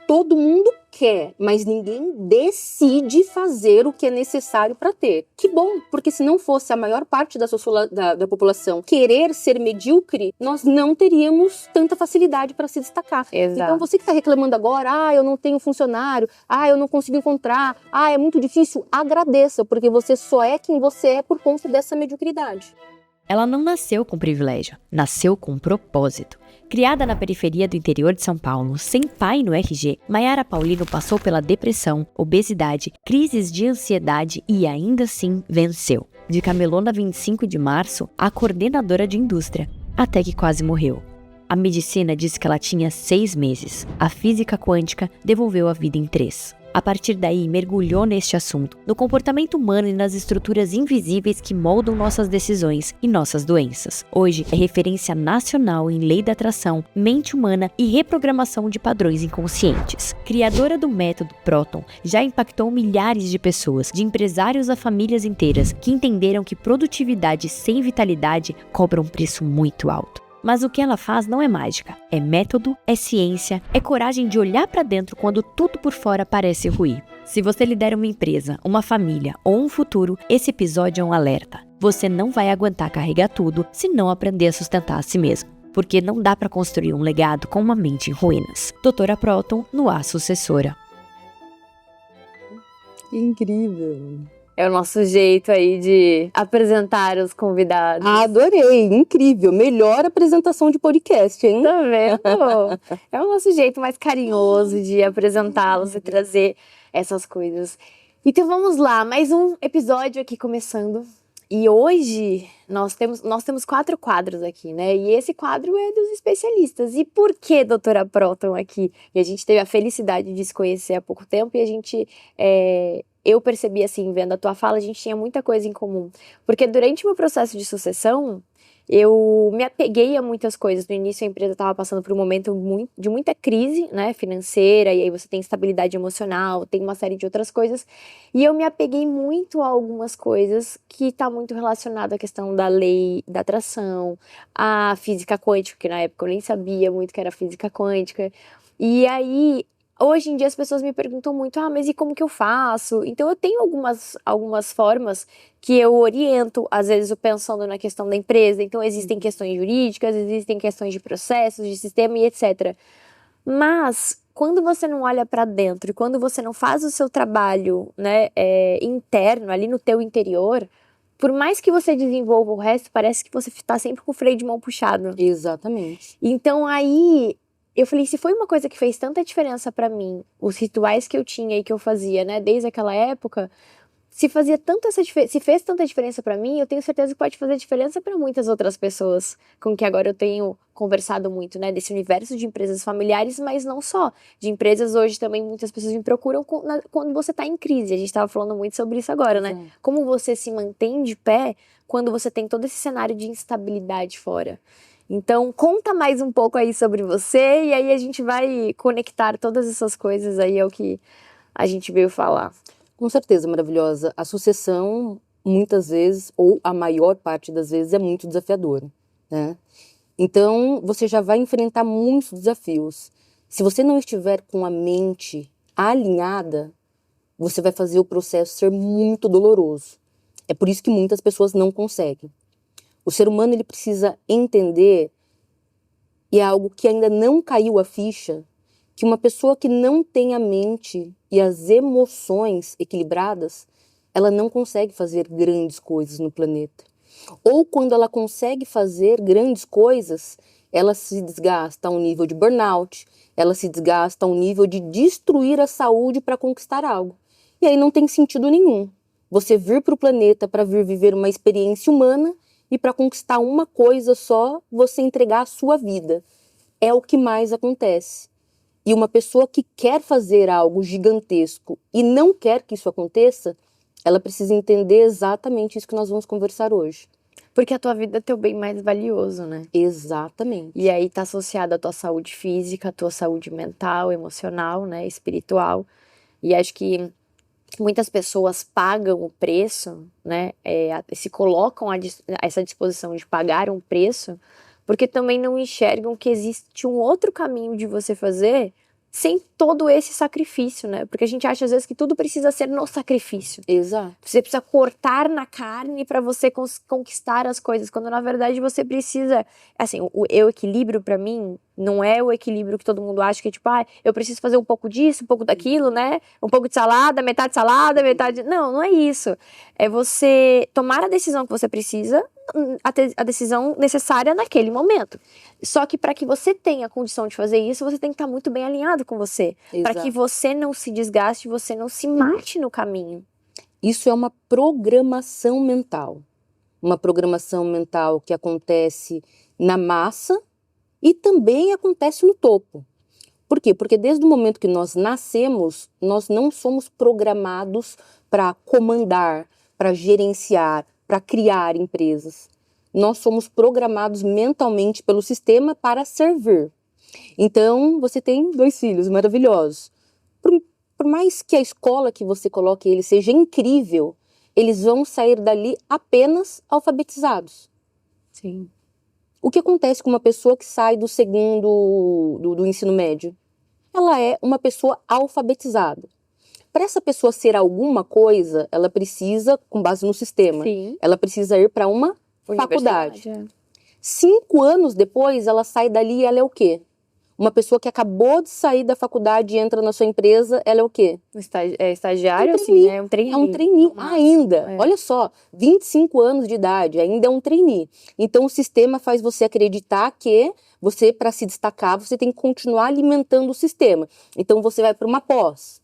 todo mundo quer, mas ninguém decide fazer o que é necessário para ter. Que bom, porque se não fosse a maior parte da população querer ser medíocre, nós não teríamos tanta facilidade para se destacar. Exato. Então você que está reclamando agora, eu não tenho funcionário, eu não consigo encontrar, é muito difícil, agradeça, porque você só é quem você é por conta dessa mediocridade. Ela não nasceu com privilégio, nasceu com propósito. Criada na periferia do interior de São Paulo, sem pai no RG, Mayara Paulino passou pela depressão, obesidade, crises de ansiedade e ainda assim venceu. De camelona 25 de março a coordenadora de indústria, até que quase morreu. A medicina disse que ela tinha 6 meses. A física quântica devolveu a vida em 3. A partir daí, mergulhou neste assunto, no comportamento humano e nas estruturas invisíveis que moldam nossas decisões e nossas doenças. Hoje, é referência nacional em lei da atração, mente humana e reprogramação de padrões inconscientes. Criadora do método Proton, já impactou milhares de pessoas, de empresários a famílias inteiras, que entenderam que produtividade sem vitalidade cobra um preço muito alto. Mas o que ela faz não é mágica, é método, é ciência, é coragem de olhar para dentro quando tudo por fora parece ruir. Se você lidera uma empresa, uma família ou um futuro, esse episódio é um alerta. Você não vai aguentar carregar tudo se não aprender a sustentar a si mesmo. Porque não dá para construir um legado com uma mente em ruínas. Doutora Proton, no ar Sucessora. Incrível! É o nosso jeito aí de apresentar os convidados. Adorei, incrível. Melhor apresentação de podcast, hein? Tá vendo? É o nosso jeito mais carinhoso de apresentá-los e trazer essas coisas. Então vamos lá, mais um episódio aqui começando. E hoje nós temos 4 quadros aqui, né? E esse quadro é dos especialistas. E por que doutora Proton aqui? E a gente teve a felicidade de se conhecer há pouco tempo e a gente... Eu percebi, assim, vendo a tua fala, a gente tinha muita coisa em comum. Porque durante o meu processo de sucessão, eu me apeguei a muitas coisas. No início, a empresa estava passando por um momento de muita crise, né, financeira, e aí você tem estabilidade emocional, tem uma série de outras coisas. E eu me apeguei muito a algumas coisas que está muito relacionado à questão da lei da atração, à física quântica, que na época eu nem sabia muito que era física quântica. E aí... Hoje em dia as pessoas me perguntam muito, mas e como que eu faço? Então eu tenho algumas formas que eu oriento, às vezes eu pensando na questão da empresa, então existem questões jurídicas, existem questões de processos, de sistema e etc. Mas quando você não olha para dentro, quando você não faz o seu trabalho, né, interno, ali no teu interior, por mais que você desenvolva o resto, parece que você está sempre com o freio de mão puxado. Exatamente. Então aí... Eu falei, se foi uma coisa que fez tanta diferença pra mim, os rituais que eu tinha e que eu fazia, né, desde aquela época, se fez tanta diferença pra mim, eu tenho certeza que pode fazer diferença pra muitas outras pessoas com que agora eu tenho conversado muito, né, desse universo de empresas familiares, mas não só. De empresas hoje também muitas pessoas me procuram quando você tá em crise. A gente tava falando muito sobre isso agora, né? Como você se mantém de pé quando você tem todo esse cenário de instabilidade fora. Então, conta mais um pouco aí sobre você e aí a gente vai conectar todas essas coisas aí ao que a gente veio falar. Com certeza, maravilhosa. A sucessão, muitas vezes, ou a maior parte das vezes, é muito desafiadora, né? Então, você já vai enfrentar muitos desafios. Se você não estiver com a mente alinhada, você vai fazer o processo ser muito doloroso. É por isso que muitas pessoas não conseguem. O ser humano ele precisa entender, e é algo que ainda não caiu a ficha, que uma pessoa que não tem a mente e as emoções equilibradas, ela não consegue fazer grandes coisas no planeta. Ou quando ela consegue fazer grandes coisas, ela se desgasta a um nível de burnout, ela se desgasta a um nível de destruir a saúde para conquistar algo. E aí não tem sentido nenhum você vir para o planeta para vir viver uma experiência humana e para conquistar uma coisa só, você entregar a sua vida. É o que mais acontece. E uma pessoa que quer fazer algo gigantesco e não quer que isso aconteça, ela precisa entender exatamente isso que nós vamos conversar hoje. Porque a tua vida é teu bem mais valioso, né? Exatamente. E aí tá associada à tua saúde física, à tua saúde mental, emocional, né, espiritual. E acho que muitas pessoas pagam o preço, né, se colocam a essa disposição de pagar um preço, porque também não enxergam que existe um outro caminho de você fazer sem todo esse sacrifício, né? Porque a gente acha às vezes que tudo precisa ser no sacrifício. Exato. Você precisa cortar na carne para você conquistar as coisas, quando na verdade você precisa, assim, o equilíbrio para mim não é o equilíbrio que todo mundo acha que é tipo, eu preciso fazer um pouco disso, um pouco daquilo, né? Um pouco de salada, metade, não é isso. É você tomar a decisão que você precisa, a decisão necessária naquele momento. Só que para que você tenha a condição de fazer isso, você tem que estar muito bem alinhado com você, para que você não se desgaste, você não se mate no caminho. Isso é uma programação mental. Uma programação mental que acontece na massa e também acontece no topo. Por quê? Porque desde o momento que nós nascemos, nós não somos programados para comandar, para gerenciar, para criar empresas. Nós somos programados mentalmente pelo sistema para servir. Então, você tem 2 filhos maravilhosos. Por mais que a escola que você coloque ele seja incrível, eles vão sair dali apenas alfabetizados. Sim. O que acontece com uma pessoa que sai do ensino médio? Ela é uma pessoa alfabetizada. Para essa pessoa ser alguma coisa, ela precisa, com base no sistema, ela precisa ir para uma faculdade. 5 anos depois, ela sai dali e ela é o quê? Uma pessoa que acabou de sair da faculdade e entra na sua empresa, ela é o quê? Estagiário, assim, né? É um trainee ainda. Olha só, 25 anos de idade, ainda é um trainee. Então, o sistema faz você acreditar que você, para se destacar, você tem que continuar alimentando o sistema. Então, você vai para uma pós.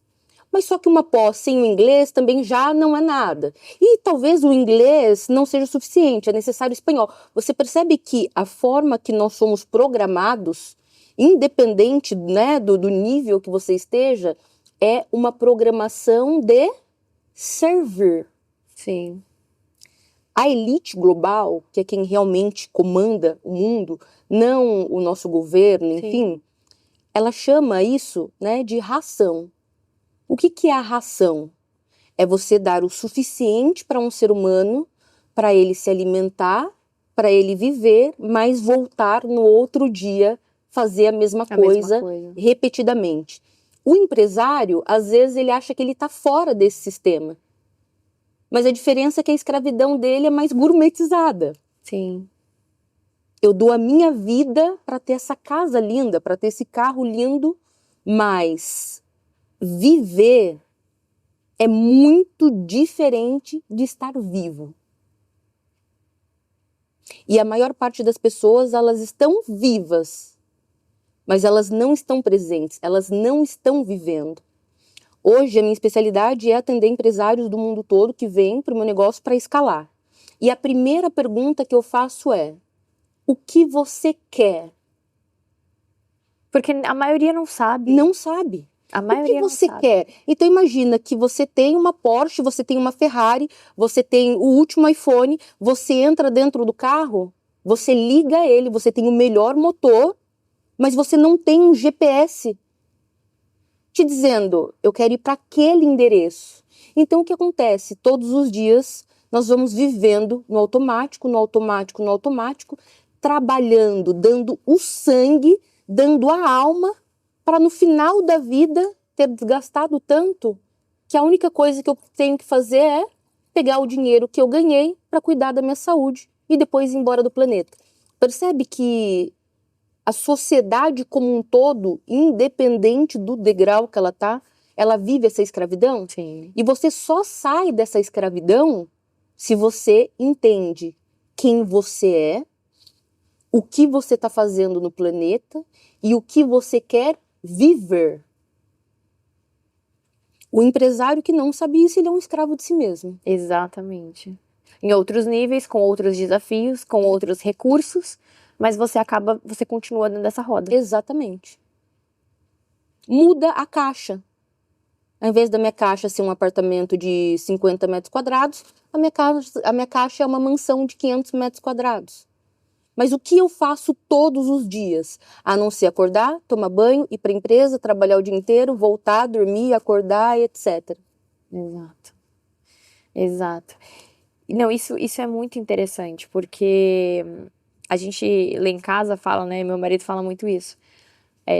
Mas só que uma pós sem o inglês também já não é nada. E talvez o inglês não seja o suficiente, é necessário o espanhol. Você percebe que a forma que nós somos programados, independente, né, do nível que você esteja, é uma programação de servir. Sim. A elite global, que é quem realmente comanda o mundo, não o nosso governo, enfim, ela chama isso, né, de ração. O que é a ração? É você dar o suficiente para um ser humano, para ele se alimentar, para ele viver, mas voltar no outro dia fazer a mesma coisa repetidamente. O empresário, às vezes, ele acha que ele está fora desse sistema. Mas a diferença é que a escravidão dele é mais gourmetizada. Sim. Eu dou a minha vida para ter essa casa linda, para ter esse carro lindo, mas viver é muito diferente de estar vivo. E a maior parte das pessoas, elas estão vivas, mas elas não estão presentes, elas não estão vivendo. Hoje, a minha especialidade é atender empresários do mundo todo que vêm para o meu negócio para escalar. E a primeira pergunta que eu faço é: o que você quer? Porque a maioria não sabe. Não sabe. A maioria o que você quer? Então imagina que você tem uma Porsche, você tem uma Ferrari, você tem o último iPhone, você entra dentro do carro, você liga ele, você tem o melhor motor, mas você não tem um GPS te dizendo, eu quero ir para aquele endereço. Então o que acontece? Todos os dias nós vamos vivendo no automático, trabalhando, dando o sangue, dando a alma, para no final da vida ter desgastado tanto que a única coisa que eu tenho que fazer é pegar o dinheiro que eu ganhei para cuidar da minha saúde e depois ir embora do planeta. Percebe que a sociedade como um todo, independente do degrau que ela tá, ela vive essa escravidão? Sim. E você só sai dessa escravidão se você entende quem você é, o que você está fazendo no planeta e o que você quer viver. O empresário que não sabe isso, ele é um escravo de si mesmo. Exatamente. Em outros níveis, com outros desafios, com outros recursos, mas você continua dentro dessa roda. Exatamente. Muda a caixa. Ao invés da minha caixa ser um apartamento de 50 metros quadrados, a minha caixa é uma mansão de 500 metros quadrados. Mas o que eu faço todos os dias? A não ser acordar, tomar banho, ir para a empresa, trabalhar o dia inteiro, voltar, dormir, acordar, etc. Exato. Não, isso é muito interessante, porque a gente lá em casa fala, né? Meu marido fala muito isso.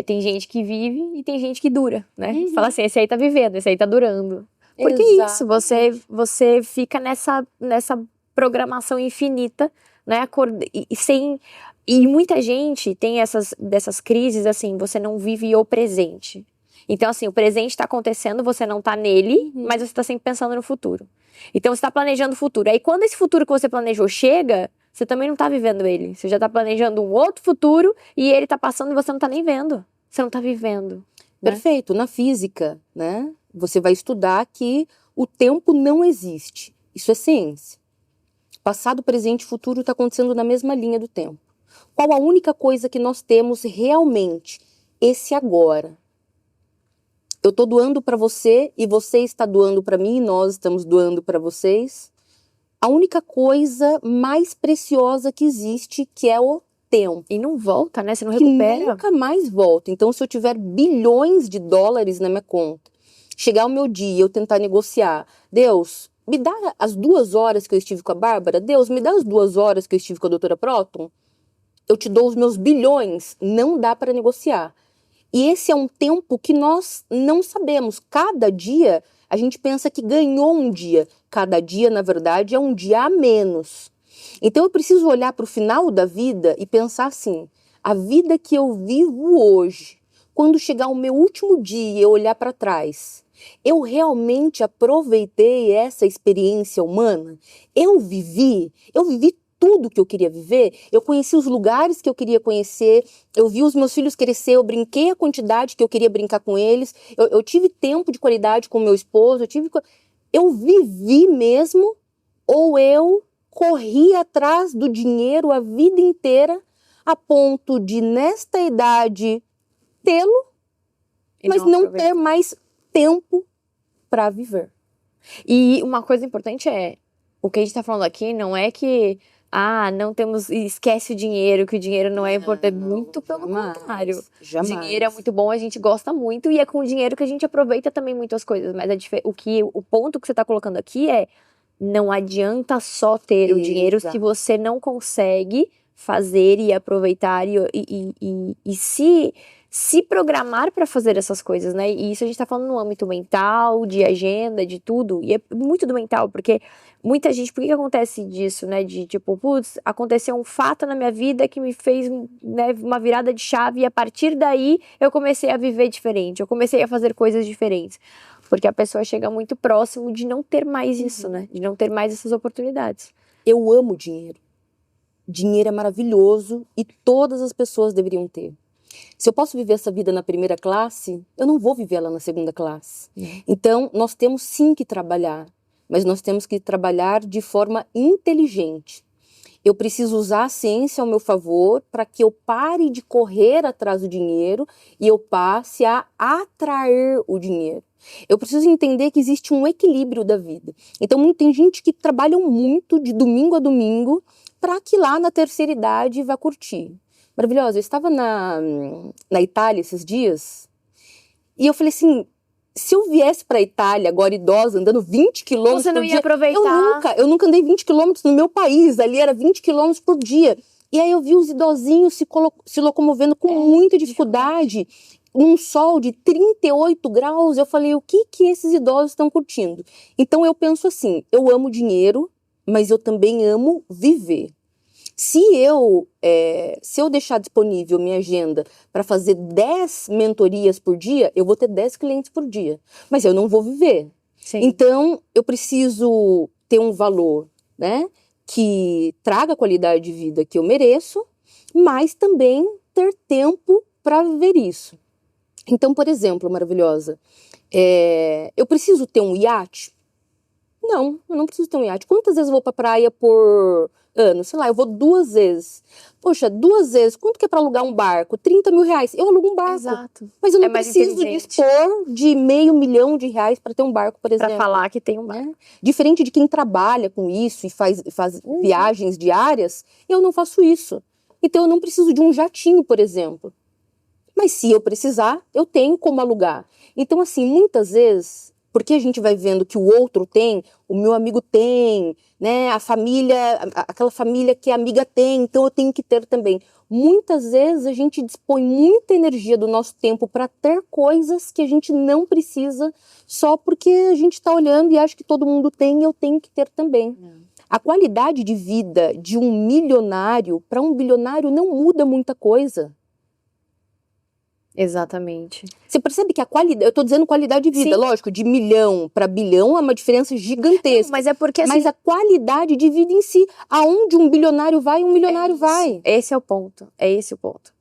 Tem gente que vive e tem gente que dura, né? Você fala assim, esse aí tá vivendo, esse aí tá durando. Porque é isso, você fica nessa programação infinita, né? E muita gente tem dessas crises, assim, você não vive o presente. Então, assim, o presente tá acontecendo, você não tá nele, mas você tá sempre pensando no futuro. Então, você tá planejando o futuro. Aí, quando esse futuro que você planejou chega, você também não tá vivendo ele. Você já tá planejando um outro futuro e ele tá passando e você não tá nem vendo. Você não tá vivendo. Né? Perfeito. Na física, né? Você vai estudar que o tempo não existe. Isso é ciência. Passado, presente e futuro está acontecendo na mesma linha do tempo. Qual a única coisa que nós temos realmente? Esse agora. Eu estou doando para você e você está doando para mim e nós estamos doando para vocês. A única coisa mais preciosa que existe, que é o tempo. E não volta, né? Você não que recupera. Nunca mais volta. Então, se eu tiver bilhões de dólares na minha conta, chegar o meu dia e eu tentar negociar, Deus, me dá as 2 horas que eu estive com a Bárbara? Deus, me dá as 2 horas que eu estive com a doutora Próton? Eu te dou os meus bilhões. Não dá para negociar. E esse é um tempo que nós não sabemos. Cada dia, a gente pensa que ganhou um dia. Cada dia, na verdade, é um dia a menos. Então, eu preciso olhar para o final da vida e pensar assim, a vida que eu vivo hoje, quando chegar o meu último dia e eu olhar para trás, eu realmente aproveitei essa experiência humana? Eu vivi tudo que eu queria viver, eu conheci os lugares que eu queria conhecer, eu vi os meus filhos crescer, eu brinquei a quantidade que eu queria brincar com eles, eu tive tempo de qualidade com meu esposo, eu vivi mesmo, ou eu corri atrás do dinheiro a vida inteira, a ponto de, nesta idade, tê-lo, mas não ter mais tempo para viver. E uma coisa importante o que a gente tá falando aqui não é que não temos, esquece o dinheiro, que o dinheiro não é importante, muito pelo contrário. Jamais. Dinheiro é muito bom, a gente gosta muito e é com o dinheiro que a gente aproveita também muitas coisas, mas o ponto que você tá colocando aqui não adianta só ter o dinheiro se você não consegue fazer e aproveitar e se programar para fazer essas coisas, né? E isso a gente tá falando no âmbito mental, de agenda, de tudo. E é muito do mental, porque muita gente... Por que acontece disso, né? De tipo, putz, aconteceu um fato na minha vida que me fez, né, uma virada de chave e a partir daí eu comecei a viver diferente. Eu comecei a fazer coisas diferentes. Porque a pessoa chega muito próximo de não ter mais isso, né? De não ter mais essas oportunidades. Eu amo dinheiro. Dinheiro é maravilhoso e todas as pessoas deveriam ter. Se eu posso viver essa vida na primeira classe, eu não vou viver ela na segunda classe. Então, nós temos sim que trabalhar, mas nós temos que trabalhar de forma inteligente. Eu preciso usar a ciência ao meu favor para que eu pare de correr atrás do dinheiro e eu passe a atrair o dinheiro. Eu preciso entender que existe um equilíbrio da vida. Então, tem gente que trabalha muito de domingo a domingo para que lá na terceira idade vá curtir. Maravilhosa. Eu estava na Itália esses dias e eu falei assim, se eu viesse para a Itália agora idosa, andando 20 quilômetros por dia... Você não ia aproveitar. Eu nunca andei 20 quilômetros no meu país, ali era 20 quilômetros por dia. E aí eu vi os idosinhos se locomovendo com muita dificuldade, num sol de 38 graus. Eu falei, o que esses idosos estão curtindo? Então eu penso assim, eu amo dinheiro, mas eu também amo viver. Se eu deixar disponível minha agenda para fazer 10 mentorias por dia, eu vou ter 10 clientes por dia. Mas eu não vou viver. Sim. Então, eu preciso ter um valor, né, que traga a qualidade de vida que eu mereço, mas também ter tempo para viver isso. Então, por exemplo, maravilhosa, eu preciso ter um iate? Não, eu não preciso ter um iate. Quantas vezes eu vou para a praia por ano? Sei lá, eu vou 2 vezes. Poxa, 2 vezes, quanto que é para alugar um barco? 30 mil reais. Eu alugo um barco. Exato. Mas eu não preciso dispor de R$500 mil para ter um barco, por exemplo. Para falar que tem um barco. Diferente de quem trabalha com isso e faz viagens diárias, eu não faço isso. Então eu não preciso de um jatinho, por exemplo. Mas se eu precisar, eu tenho como alugar. Então, assim, muitas vezes Porque a gente vai vendo que o outro tem, o meu amigo tem, né? A família, aquela família que a amiga tem, então eu tenho que ter também. Muitas vezes a gente dispõe muita energia do nosso tempo para ter coisas que a gente não precisa, só porque a gente está olhando e acha que todo mundo tem e eu tenho que ter também. A qualidade de vida de um milionário para um bilionário não muda muita coisa. Exatamente. Você percebe que a qualidade, eu tô dizendo qualidade de vida, Sim. lógico, de milhão para bilhão é uma diferença gigantesca. Mas é porque assim, Mas a qualidade de vida em si, aonde um bilionário vai, um milionário vai. esse é o ponto. É esse o ponto.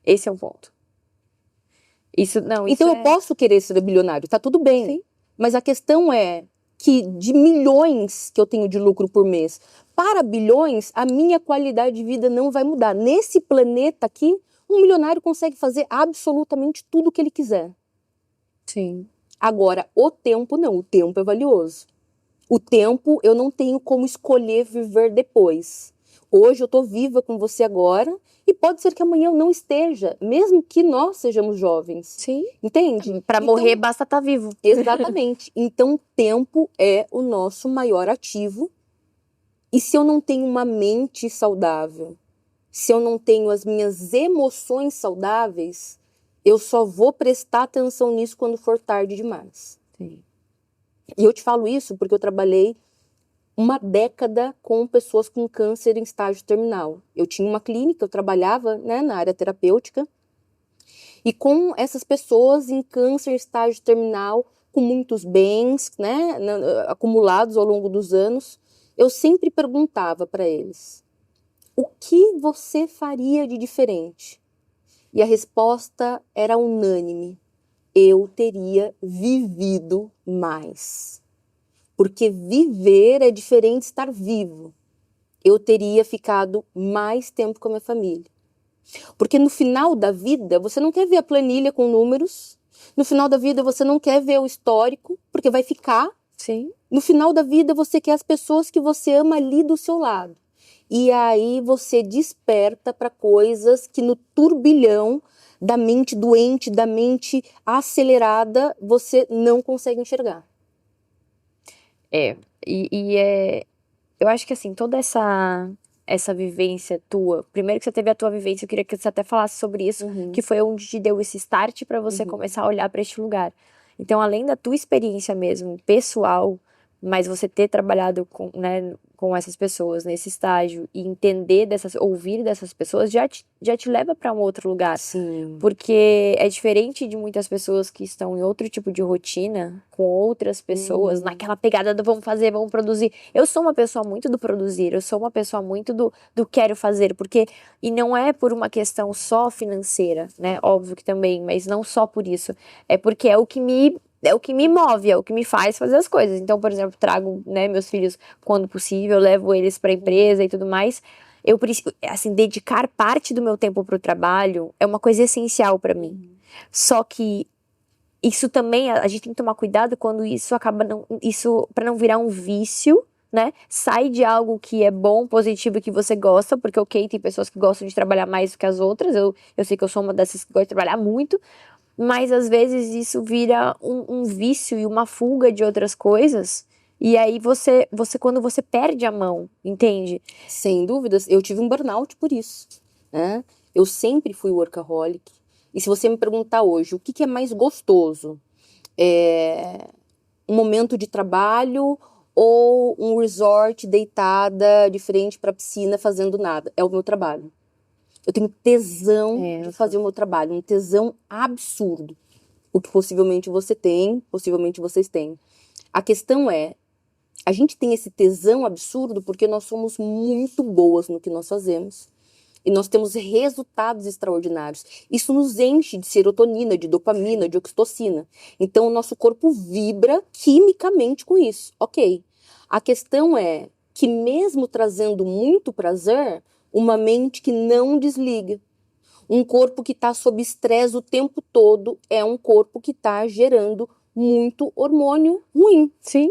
Esse é o ponto. Isso não, isso Então é... eu posso querer ser bilionário, tá tudo bem. Sim. Mas a questão é que de milhões que eu tenho de lucro por mês para bilhões, a minha qualidade de vida não vai mudar. Nesse planeta aqui, um milionário consegue fazer absolutamente tudo o que ele quiser. Sim. Agora, o tempo não, o tempo é valioso. O tempo eu não tenho como escolher viver depois. Hoje eu estou viva com você agora e pode ser que amanhã eu não esteja, mesmo que nós sejamos jovens. Sim. Entende? Para Então, morrer basta estar vivo. Exatamente. Então, o tempo é o nosso maior ativo. E se eu não tenho uma mente saudável, se eu não tenho as minhas emoções saudáveis, eu só vou prestar atenção nisso quando for tarde demais. Sim. E eu te falo isso porque eu trabalhei uma década com pessoas com câncer em estágio terminal. Eu tinha uma clínica, eu trabalhava, né, na área terapêutica. E com essas pessoas em câncer em estágio terminal, com muitos bens, né, acumulados ao longo dos anos, eu sempre perguntava para eles: o que você faria de diferente? E a resposta era unânime: eu teria vivido mais. Porque viver é diferente de estar vivo. Eu teria ficado mais tempo com a minha família. Porque no final da vida, você não quer ver a planilha com números. No final da vida, você não quer ver o histórico, porque vai ficar. Sim. No final da vida, você quer as pessoas que você ama ali do seu lado. E aí você desperta para coisas que no turbilhão da mente doente, da mente acelerada, você não consegue enxergar. Eu acho que assim, toda essa vivência tua, primeiro que você teve a tua vivência, eu queria que você até falasse sobre isso, que foi onde te deu esse start para você começar a olhar para este lugar. Então, além da tua experiência mesmo, pessoal, mas você ter trabalhado com, né, com essas pessoas nesse estágio e entender ouvir dessas pessoas já te leva para um outro lugar. Sim. Porque é diferente de muitas pessoas que estão em outro tipo de rotina, com outras pessoas, naquela pegada do vamos fazer, vamos produzir. Eu sou uma pessoa muito do produzir, eu sou uma pessoa muito do quero fazer, porque, e não é por uma questão só financeira, né? Óbvio que também, mas não só por isso. É porque é o que me move, é o que me faz fazer as coisas. Então, por exemplo, trago, né, meus filhos quando possível, levo eles para a empresa e tudo mais. Eu preciso, assim, dedicar parte do meu tempo para o trabalho é uma coisa essencial para mim. Só que isso também, a gente tem que tomar cuidado quando isso acaba para não virar um vício, né? Sai de algo que é bom, positivo, que você gosta, porque ok, tem pessoas que gostam de trabalhar mais do que as outras. Eu sei que eu sou uma dessas que gosta de trabalhar muito, mas às vezes isso vira um vício e uma fuga de outras coisas. E aí você quando você perde a mão, entende? Sem dúvidas, eu tive um burnout por isso, né? Eu sempre fui workaholic. E se você me perguntar hoje, o que é mais gostoso? Um momento de trabalho ou um resort deitada de frente para a piscina fazendo nada? É o meu trabalho. Eu tenho tesão de fazer o meu trabalho, um tesão absurdo. O que possivelmente você tem, possivelmente vocês têm. A questão é, a gente tem esse tesão absurdo porque nós somos muito boas no que nós fazemos. E nós temos resultados extraordinários. Isso nos enche de serotonina, de dopamina, de oxitocina. Então, o nosso corpo vibra quimicamente com isso. Ok. A questão é que mesmo trazendo muito prazer, uma mente que não desliga. Um corpo que está sob estresse o tempo todo é um corpo que está gerando muito hormônio ruim. Sim.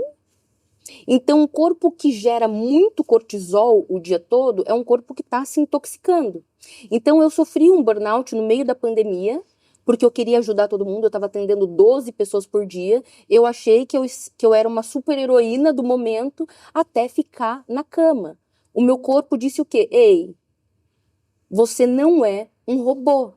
Então, um corpo que gera muito cortisol o dia todo é um corpo que está se intoxicando. Então, eu sofri um burnout no meio da pandemia, porque eu queria ajudar todo mundo, eu estava atendendo 12 pessoas por dia, eu achei que eu era uma super heroína do momento até ficar na cama. O meu corpo disse o quê? Ei, você não é um robô.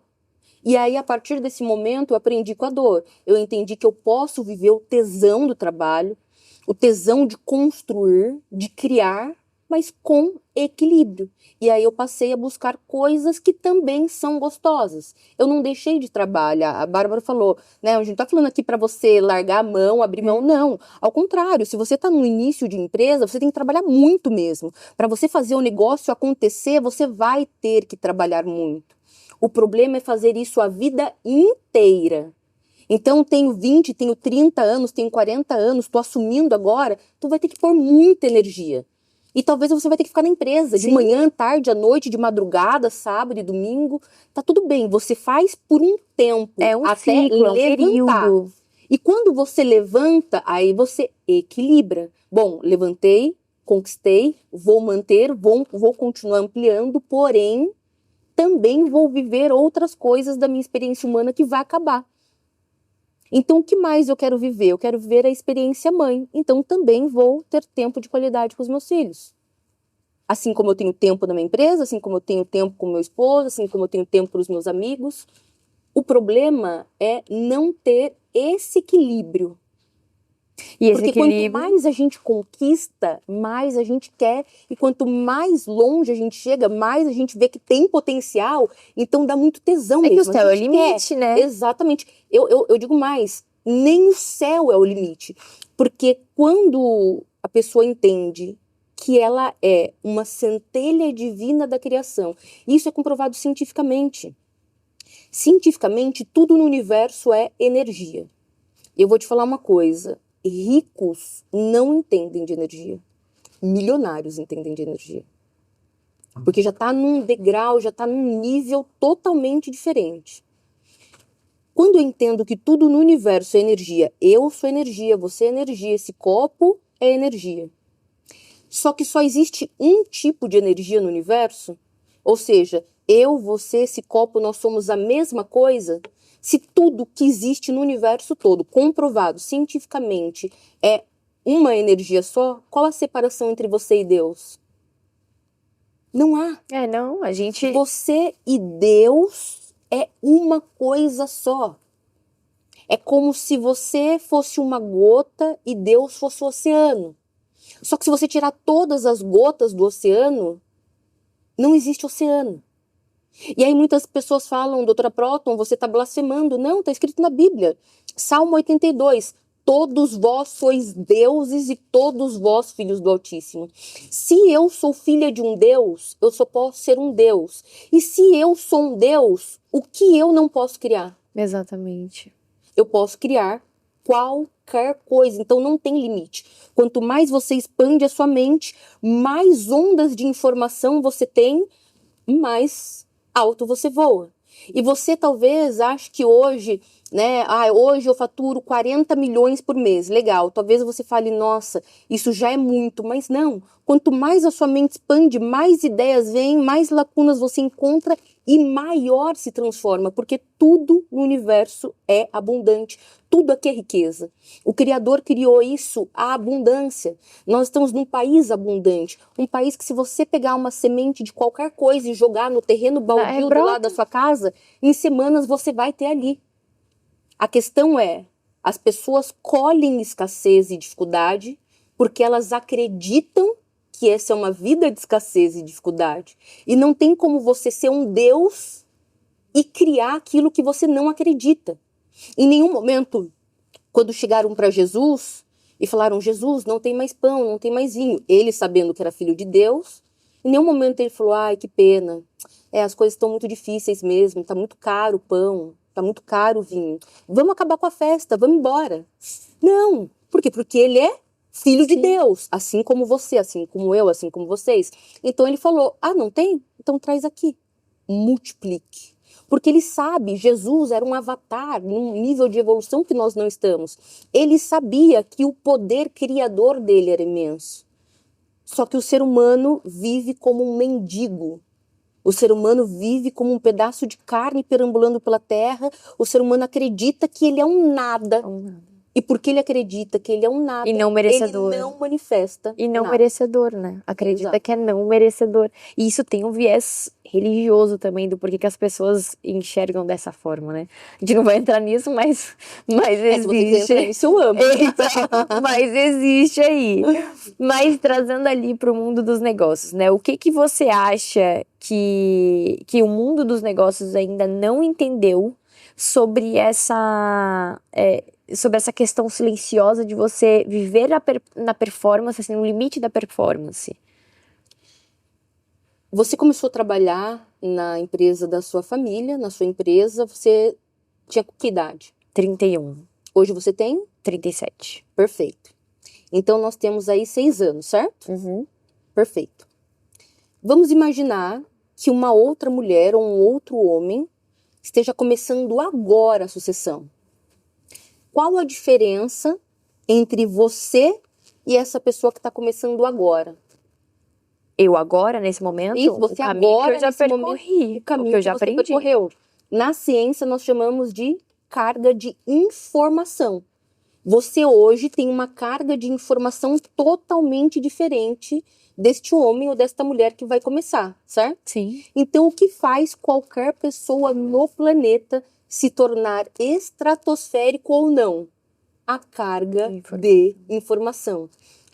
E aí, a partir desse momento, eu aprendi com a dor. Eu entendi que eu posso viver o tesão do trabalho, o tesão de construir, de criar, mas com equilíbrio. E aí eu passei a buscar coisas que também são gostosas. Eu não deixei de trabalhar. A Bárbara falou, né? A gente não tá falando aqui para você largar a mão, abrir mão, não. Ao contrário, se você tá no início de empresa, você tem que trabalhar muito mesmo. Para você fazer o negócio acontecer, você vai ter que trabalhar muito. O problema é fazer isso a vida inteira. Então, tenho 20, tenho 30 anos, tenho 40 anos, estou assumindo agora, tu vai ter que pôr muita energia. E talvez você vai ter que ficar na empresa, de manhã, tarde, à noite, de madrugada, sábado e domingo. Tá tudo bem, você faz por um tempo, até ciclo, levantar. Período. E quando você levanta, aí você equilibra. Bom, levantei, conquistei, vou manter, vou continuar ampliando, porém, também vou viver outras coisas da minha experiência humana que vai acabar. Então, o que mais eu quero viver? Eu quero viver a experiência mãe. Então, também vou ter tempo de qualidade com os meus filhos. Assim como eu tenho tempo na minha empresa, assim como eu tenho tempo com meu esposo, assim como eu tenho tempo para os meus amigos. O problema é não ter esse equilíbrio. E porque quanto mais a gente conquista, mais a gente quer. E quanto mais longe a gente chega, mais a gente vê que tem potencial. Então dá muito tesão mesmo. É que o céu é o limite, né? Exatamente. Eu digo mais, nem o céu é o limite. Porque quando a pessoa entende que ela é uma centelha divina da criação, isso é comprovado cientificamente. Cientificamente, tudo no universo é energia. Eu vou te falar uma coisa. Ricos não entendem de energia. Milionários entendem de energia. Porque já está num degrau, já está num nível totalmente diferente. Quando eu entendo que tudo no universo é energia, eu sou energia, você é energia, esse copo é energia. Só que só existe um tipo de energia no universo, ou seja, eu, você, esse copo, nós somos a mesma coisa. Se tudo que existe no universo todo, comprovado cientificamente, é uma energia só, qual a separação entre você e Deus? Não há. Não, a gente... Você e Deus é uma coisa só. É como se você fosse uma gota e Deus fosse o oceano. Só que se você tirar todas as gotas do oceano, não existe oceano. E aí muitas pessoas falam, doutora Proton, você está blasfemando. Não, está escrito na Bíblia. Salmo 82, todos vós sois deuses e todos vós filhos do Altíssimo. Se eu sou filha de um Deus, eu só posso ser um Deus. E se eu sou um Deus, o que eu não posso criar? Exatamente. Eu posso criar qualquer coisa, então não tem limite. Quanto mais você expande a sua mente, mais ondas de informação você tem, mais alto você voa. E você talvez ache que hoje, né, hoje eu faturo 40 milhões por mês, legal. Talvez você fale, nossa, isso já é muito, mas não. Quanto mais a sua mente expande, mais ideias vêm, mais lacunas você encontra e maior se transforma, porque tudo no universo é abundante. Tudo aqui é riqueza. O Criador criou isso, a abundância. Nós estamos num país abundante. Um país que se você pegar uma semente de qualquer coisa e jogar no terreno baldio do lado da sua casa, em semanas você vai ter ali. A questão é, as pessoas colhem escassez e dificuldade porque elas acreditam que essa é uma vida de escassez e dificuldade. E não tem como você ser um Deus e criar aquilo que você não acredita. Em nenhum momento, quando chegaram para Jesus e falaram, Jesus, não tem mais pão, não tem mais vinho. Ele, sabendo que era filho de Deus, em nenhum momento ele falou, ai, que pena. As coisas estão muito difíceis mesmo, está muito caro o pão, está muito caro o vinho. Vamos acabar com a festa, vamos embora. Não, por quê? Porque ele é filho de Deus, assim como você, assim como eu, assim como vocês. Então ele falou, não tem? Então traz aqui, multiplique. Porque ele sabe, Jesus era um avatar num nível de evolução que nós não estamos. Ele sabia que o poder criador dele era imenso. Só que o ser humano vive como um mendigo. O ser humano vive como um pedaço de carne perambulando pela terra. O ser humano acredita que ele é um nada. E porque ele acredita que ele é um nada, E não merecedor. ele não manifesta E não nada. merecedor, né? Acredita Exato. que é não merecedor. E isso tem um viés religioso também, do porquê que as pessoas enxergam dessa forma, né? A gente não vai entrar nisso, mas Se você quiser existe. entrar nisso, eu amo. Mas existe aí. Mas trazendo ali para o mundo dos negócios, né? O que que você acha que o mundo dos negócios ainda não entendeu sobre sobre essa questão silenciosa de você viver na performance, assim, no limite da performance? Você começou a trabalhar na empresa da sua família, na sua empresa, você tinha que idade? 31, Hoje você tem? 37. Perfeito. Então nós temos aí 6 anos, certo? Uhum. Perfeito. Vamos imaginar que uma outra mulher ou um outro homem esteja começando agora a sucessão. Qual a diferença entre você e essa pessoa que está começando agora? Eu agora, nesse momento, Isso, você o caminho agora, que eu já nesse momento, percorri, o caminho que eu já que você aprendi. percorreu. Na ciência, nós chamamos de carga de informação. Você hoje tem uma carga de informação totalmente diferente deste homem ou desta mulher que vai começar, certo? Sim. Então, o que faz qualquer pessoa no planeta se tornar estratosférico ou não? A carga de informação.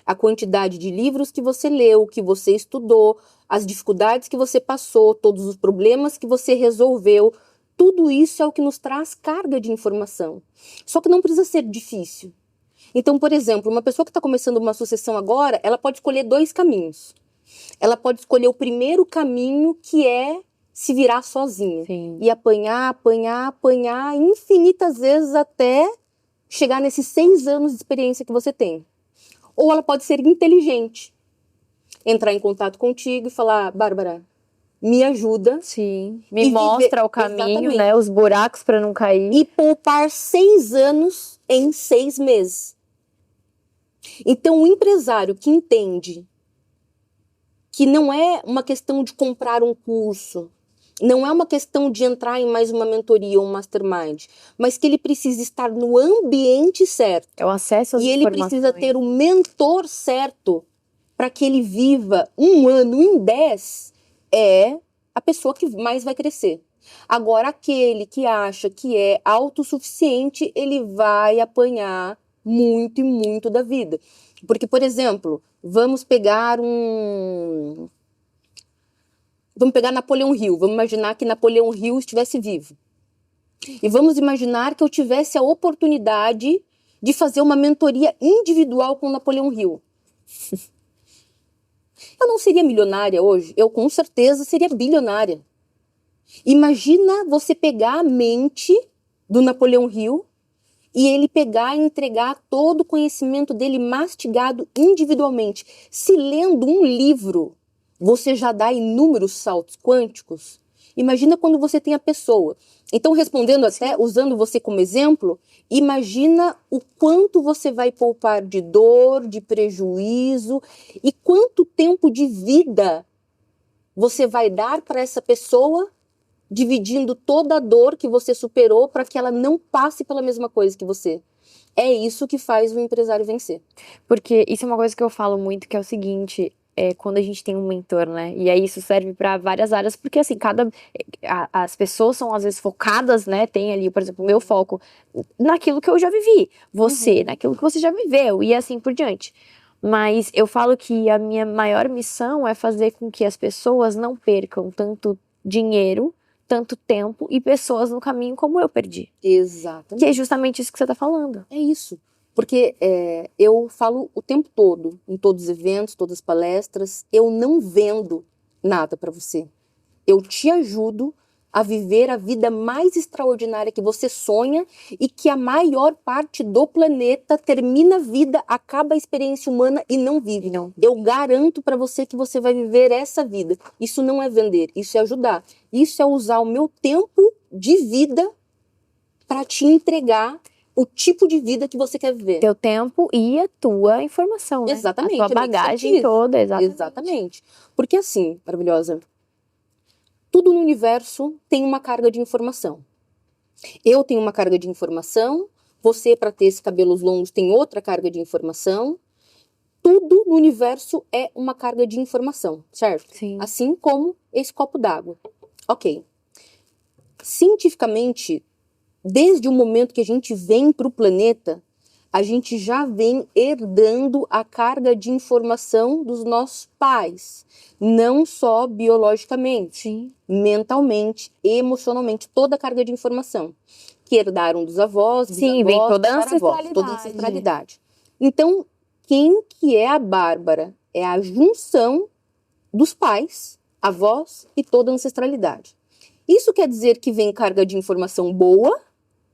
A quantidade de livros que você leu, que você estudou, as dificuldades que você passou, todos os problemas que você resolveu, tudo isso é o que nos traz carga de informação. Só que não precisa ser difícil. Então, por exemplo, uma pessoa que está começando uma sucessão agora, ela pode escolher 2 caminhos. Ela pode escolher o primeiro caminho, que é se virar sozinha. Sim. E apanhar, apanhar, apanhar infinitas vezes até chegar nesses 6 anos de experiência que você tem. Ou ela pode ser inteligente, entrar em contato contigo e falar: Bárbara, me ajuda. Sim. E Me viver- mostra o caminho, Exatamente. né? Os buracos para não cair. E poupar 6 anos em 6 meses. Então, o empresário que entende que não é uma questão de comprar um curso, não é uma questão de entrar em mais uma mentoria ou um mastermind, mas que ele precisa estar no ambiente certo. É o acesso às E ele informações. precisa ter o mentor certo para que ele viva 1 ano em 10, é a pessoa que mais vai crescer. Agora, aquele que acha que é autossuficiente, ele vai apanhar muito e muito da vida. Porque, por exemplo, vamos pegar Napoleão Hill. Vamos imaginar que Napoleão Hill estivesse vivo. E vamos imaginar que eu tivesse a oportunidade de fazer uma mentoria individual com Napoleão Hill. Eu não seria milionária hoje? Eu com certeza seria bilionária. Imagina você pegar a mente do Napoleão Hill e ele pegar e entregar todo o conhecimento dele mastigado individualmente. Se lendo um livro, você já dá inúmeros saltos quânticos. Imagina quando você tem a pessoa. Então, respondendo até, usando você como exemplo, imagina o quanto você vai poupar de dor, de prejuízo e quanto tempo de vida você vai dar para essa pessoa, dividindo toda a dor que você superou para que ela não passe pela mesma coisa que você. É isso que faz o empresário vencer. Porque isso é uma coisa que eu falo muito, que é o seguinte, quando a gente tem um mentor, né? E aí isso serve para várias áreas, porque assim, as pessoas são às vezes focadas, né? Tem ali, por exemplo, o meu foco naquilo que eu já vivi, você, naquilo que você já viveu e assim por diante. Mas eu falo que a minha maior missão é fazer com que as pessoas não percam tanto dinheiro, tanto tempo e pessoas no caminho como eu perdi. Exatamente. Que é justamente isso que você tá falando. É isso. Porque eu falo o tempo todo, em todos os eventos, todas as palestras, eu não vendo nada para você. Eu te ajudo a viver a vida mais extraordinária que você sonha e que a maior parte do planeta termina a vida, acaba a experiência humana e não vive. Não. Eu garanto para você que você vai viver essa vida. Isso não é vender, isso é ajudar. Isso é usar o meu tempo de vida para te entregar o tipo de vida que você quer viver. Teu tempo e a tua informação, né? Exatamente. A tua bagagem toda, exatamente. Exatamente. Porque assim, maravilhosa, Tudo no universo tem uma carga de informação. Eu tenho uma carga de informação, você, para ter esses cabelos longos, tem outra carga de informação. Tudo no universo é uma carga de informação, certo? Sim. Assim como esse copo d'água. Ok. Cientificamente, desde o momento que a gente vem para o planeta, a gente já vem herdando a carga de informação dos nossos pais. Não só biologicamente, Sim. mentalmente, emocionalmente, toda a carga de informação. Que herdaram dos avós, Sim, bisavós, vem toda a tataravós, toda a ancestralidade. Então, quem que é a Bárbara? É a junção dos pais, avós e toda a ancestralidade. Isso quer dizer que vem carga de informação boa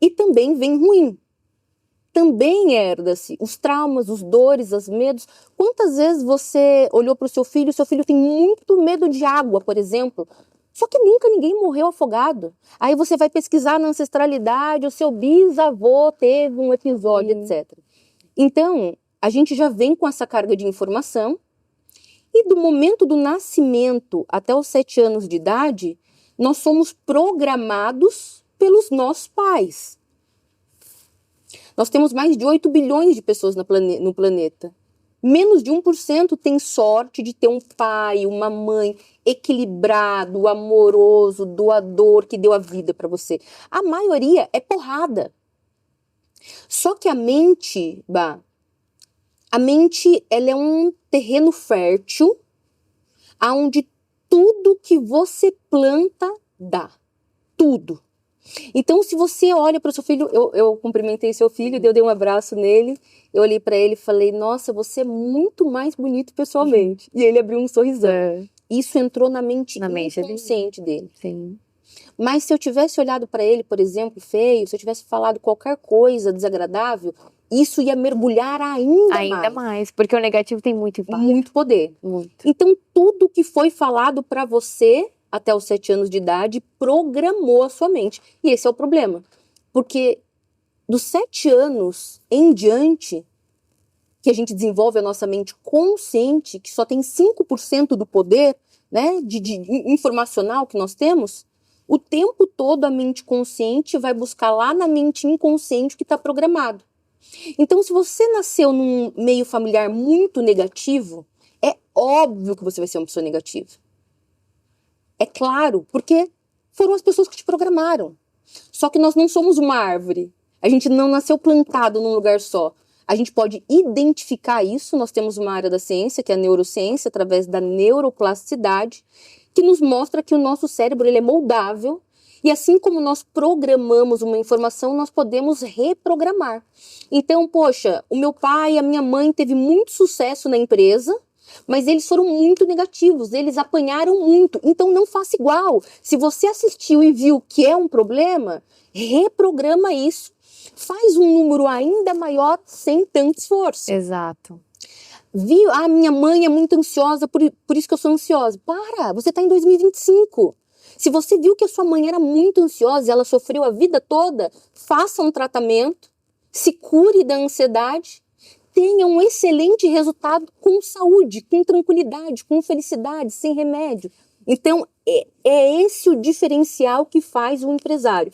e também vem ruim. Também herda-se os traumas, os dores, os medos. Quantas vezes você olhou para o seu filho tem muito medo de água, por exemplo, só que nunca ninguém morreu afogado. Aí você vai pesquisar na ancestralidade, o seu bisavô teve um episódio, etc. Então, a gente já vem com essa carga de informação e do momento do nascimento até os 7 anos de idade, nós somos programados pelos nossos pais. Nós temos mais de 8 bilhões de pessoas no planeta. Menos de 1% tem sorte de ter um pai, uma mãe equilibrado, amoroso, doador, que deu a vida para você. A maioria é porrada. Só que a mente, ela é um terreno fértil, onde tudo que você planta dá. Tudo. Então, se você olha para o seu filho, eu cumprimentei seu filho, eu dei um abraço nele, eu olhei para ele e falei, nossa, você é muito mais bonito pessoalmente. E ele abriu um sorrisão. Isso entrou na mente inconsciente dele. Sim. Mas se eu tivesse olhado para ele, por exemplo, feio, se eu tivesse falado qualquer coisa desagradável, isso ia mergulhar ainda mais. Porque o negativo tem muito impacto. Muito poder. Muito. Então, tudo que foi falado para você até os 7 anos de idade, programou a sua mente. E esse é o problema. Porque dos 7 anos em diante, que a gente desenvolve a nossa mente consciente, que só tem 5% do poder, né, de informacional que nós temos, o tempo todo a mente consciente vai buscar lá na mente inconsciente o que está programado. Então, se você nasceu num meio familiar muito negativo, é óbvio que você vai ser uma pessoa negativa. É claro, porque foram as pessoas que te programaram. Só que nós não somos uma árvore. A gente não nasceu plantado num lugar só. A gente pode identificar isso. Nós temos uma área da ciência, que é a neurociência, através da neuroplasticidade, que nos mostra que o nosso cérebro ele é moldável. E assim como nós programamos uma informação, nós podemos reprogramar. Então, poxa, o meu pai e a minha mãe teve muito sucesso na empresa, mas eles foram muito negativos, eles apanharam muito, então não faça igual. Se você assistiu e viu que é um problema, reprograma isso, faz um número ainda maior sem tanto esforço. Exato. Viu? Ah, minha mãe é muito ansiosa, por isso que eu sou ansiosa. Para, você está em 2025. Se você viu que a sua mãe era muito ansiosa e ela sofreu a vida toda, faça um tratamento, se cure da ansiedade, tenha um excelente resultado com saúde, com tranquilidade, com felicidade, sem remédio. Então, é esse o diferencial que faz o empresário.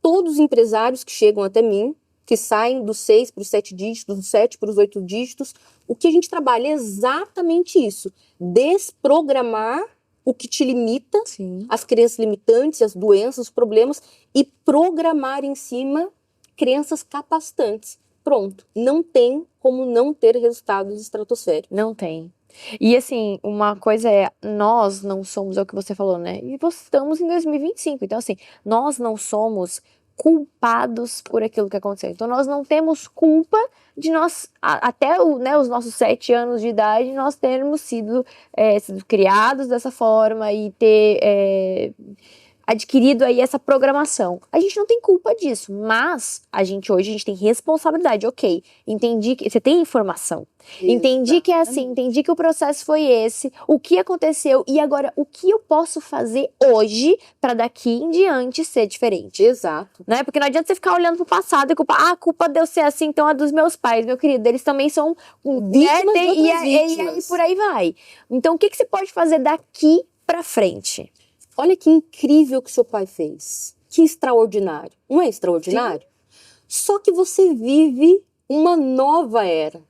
Todos os empresários que chegam até mim, que saem dos 6 para os 7 dígitos, dos 7 para os 8 dígitos, o que a gente trabalha é exatamente isso. Desprogramar o que te limita, Sim. As crenças limitantes, as doenças, os problemas, e programar em cima crenças capacitantes. Pronto, não tem como não ter resultados estratosféricos. Não tem. E assim, uma coisa é, nós não somos, é o que você falou, né? E estamos em 2025, então assim, nós não somos culpados por aquilo que aconteceu. Então nós não temos culpa de nós, até os nossos 7 anos de idade, nós termos sido criados dessa forma e ter adquirido aí essa programação. A gente não tem culpa disso, mas hoje a gente tem responsabilidade. Ok, entendi que você tem informação. Entendi que é assim, entendi que o processo foi esse, o que aconteceu e agora o que eu posso fazer hoje para daqui em diante ser diferente. Exato. Né? Porque não adianta você ficar olhando pro passado e culpar, a culpa deu ser assim, então a dos meus pais, meu querido, eles também são vítimas e aí por aí vai. Então o que você pode fazer daqui para frente? olha que incrível que seu pai fez. Que extraordinário. Não é extraordinário? Só que você vive uma nova era.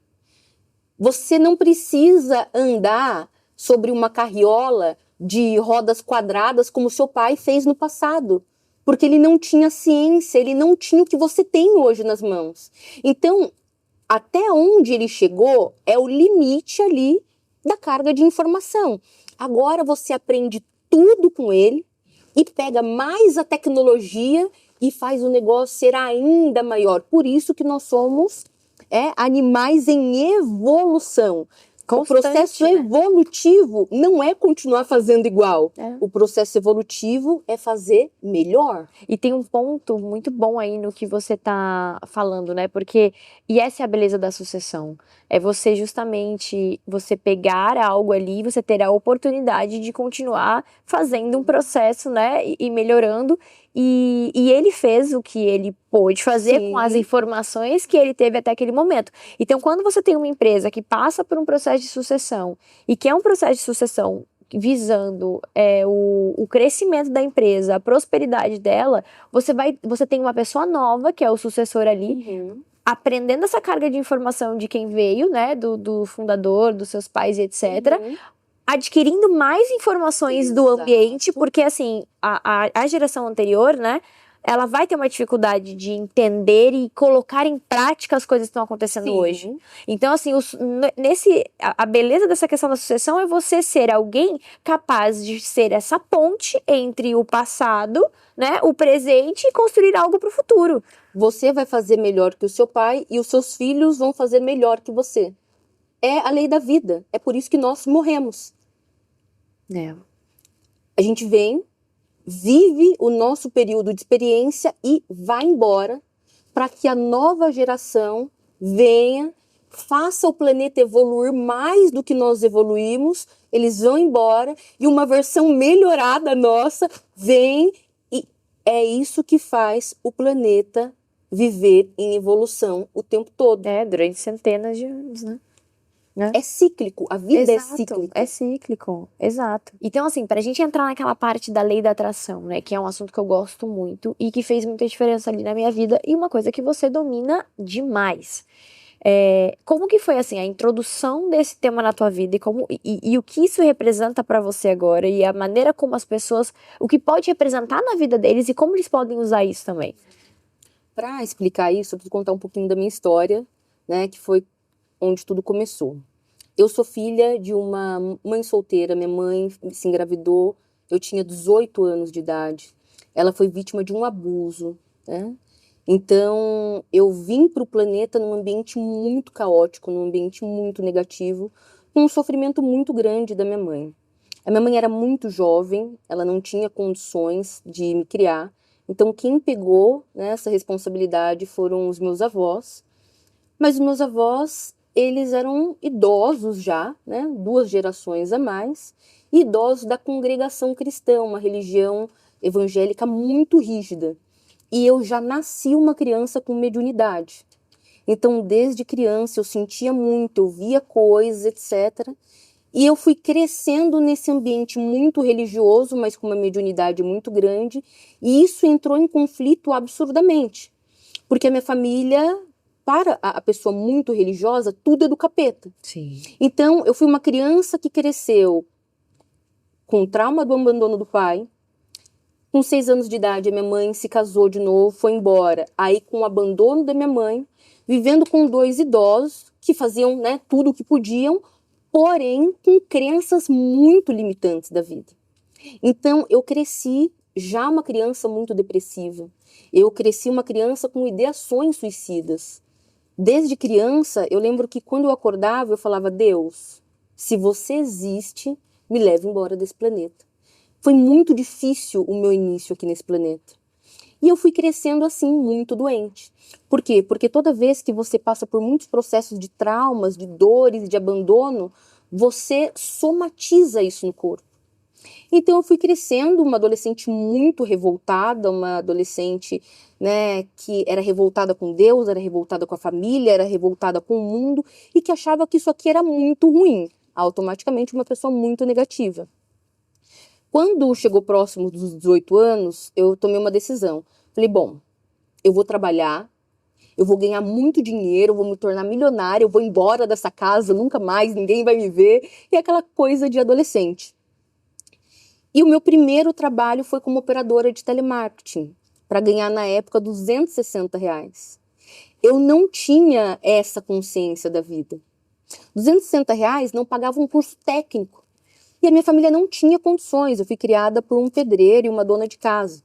Você não precisa andar sobre uma carriola de rodas quadradas como seu pai fez no passado. Porque ele não tinha ciência, ele não tinha o que você tem hoje nas mãos. Então, até onde ele chegou é o limite ali da carga de informação. Agora você aprende tudo com ele e pega mais a tecnologia e faz o negócio ser ainda maior. Por isso que nós somos animais em evolução. Constante, o processo né? evolutivo não é continuar fazendo igual. O processo evolutivo é fazer melhor. E tem um ponto muito bom aí no que você tá falando, né? Porque, e essa é a beleza da sucessão. É você justamente, você pegar algo ali, você ter a oportunidade de continuar fazendo um processo, né? E melhorando. E ele fez o que ele pôde fazer Sim. com as informações que ele teve até aquele momento. Então, quando você tem uma empresa que passa por um processo de sucessão e que é um processo de sucessão visando o crescimento da empresa, a prosperidade dela, você tem uma pessoa nova, que é o sucessor ali, aprendendo essa carga de informação de quem veio, né, do fundador, dos seus pais e etc., adquirindo mais informações do ambiente, porque assim, a geração anterior, né, ela vai ter uma dificuldade de entender e colocar em prática as coisas que estão acontecendo hoje. Então, assim, a beleza dessa questão da sucessão é você ser alguém capaz de ser essa ponte entre o passado, né, o presente e construir algo para o futuro. Você vai fazer melhor que o seu pai e os seus filhos vão fazer melhor que você. É a lei da vida. É por isso que nós morremos. A gente vem, vive o nosso período de experiência e vai embora para que a nova geração venha, faça o planeta evoluir mais do que nós evoluímos, eles vão embora e uma versão melhorada nossa vem, e é isso que faz o planeta viver em evolução o tempo todo. Durante centenas de anos, né? É cíclico, a vida é cíclica. É cíclico, exato. Então, assim, pra gente entrar naquela parte da lei da atração, né, que é um assunto que eu gosto muito e que fez muita diferença ali na minha vida e uma coisa que você domina demais. Como que foi, assim, a introdução desse tema na tua vida e o que isso representa pra você agora e a maneira como as pessoas, o que pode representar na vida deles e como eles podem usar isso também? Para explicar isso, eu preciso contar um pouquinho da minha história, né, que foi onde tudo começou. Eu sou filha de uma mãe solteira, minha mãe se engravidou, eu tinha 18 anos de idade. Ela foi vítima de um abuso, né? Então, eu vim para o planeta num ambiente muito caótico, num ambiente muito negativo, com um sofrimento muito grande da minha mãe. A minha mãe era muito jovem, ela não tinha condições de me criar, então quem pegou, né, essa responsabilidade foram os meus avós, mas os meus avós, eles eram idosos já, né, 2 gerações a mais, e idosos da congregação cristã, uma religião evangélica muito rígida. E eu já nasci uma criança com mediunidade. Então, desde criança, eu sentia muito, eu via coisas, etc. E eu fui crescendo nesse ambiente muito religioso, mas com uma mediunidade muito grande, e isso entrou em conflito absurdamente. Porque a minha família, para a pessoa muito religiosa, tudo é do capeta. Sim. Então, eu fui uma criança que cresceu com o trauma do abandono do pai. Com 6 anos de idade, a minha mãe se casou de novo, foi embora. Aí, com o abandono da minha mãe, vivendo com 2 idosos que faziam, né, tudo o que podiam, porém com crenças muito limitantes da vida. Então, eu cresci já uma criança muito depressiva. Eu cresci uma criança com ideações suicidas. Desde criança, eu lembro que quando eu acordava, eu falava: Deus, se você existe, me leve embora desse planeta. Foi muito difícil o meu início aqui nesse planeta. E eu fui crescendo assim, muito doente. Por quê? Porque toda vez que você passa por muitos processos de traumas, de dores, de abandono, você somatiza isso no corpo. Então eu fui crescendo uma adolescente muito revoltada, uma adolescente, né, que era revoltada com Deus, era revoltada com a família, era revoltada com o mundo e que achava que isso aqui era muito ruim. Automaticamente uma pessoa muito negativa. Quando chegou próximo dos 18 anos, eu tomei uma decisão. Falei, bom, eu vou trabalhar, eu vou ganhar muito dinheiro, eu vou me tornar milionária, eu vou embora dessa casa, nunca mais, ninguém vai me ver. E aquela coisa de adolescente. E o meu primeiro trabalho foi como operadora de telemarketing, para ganhar na época R$ 260. Eu não tinha essa consciência da vida. R$ 260 não pagava um curso técnico. E a minha família não tinha condições. Eu fui criada por um pedreiro e uma dona de casa.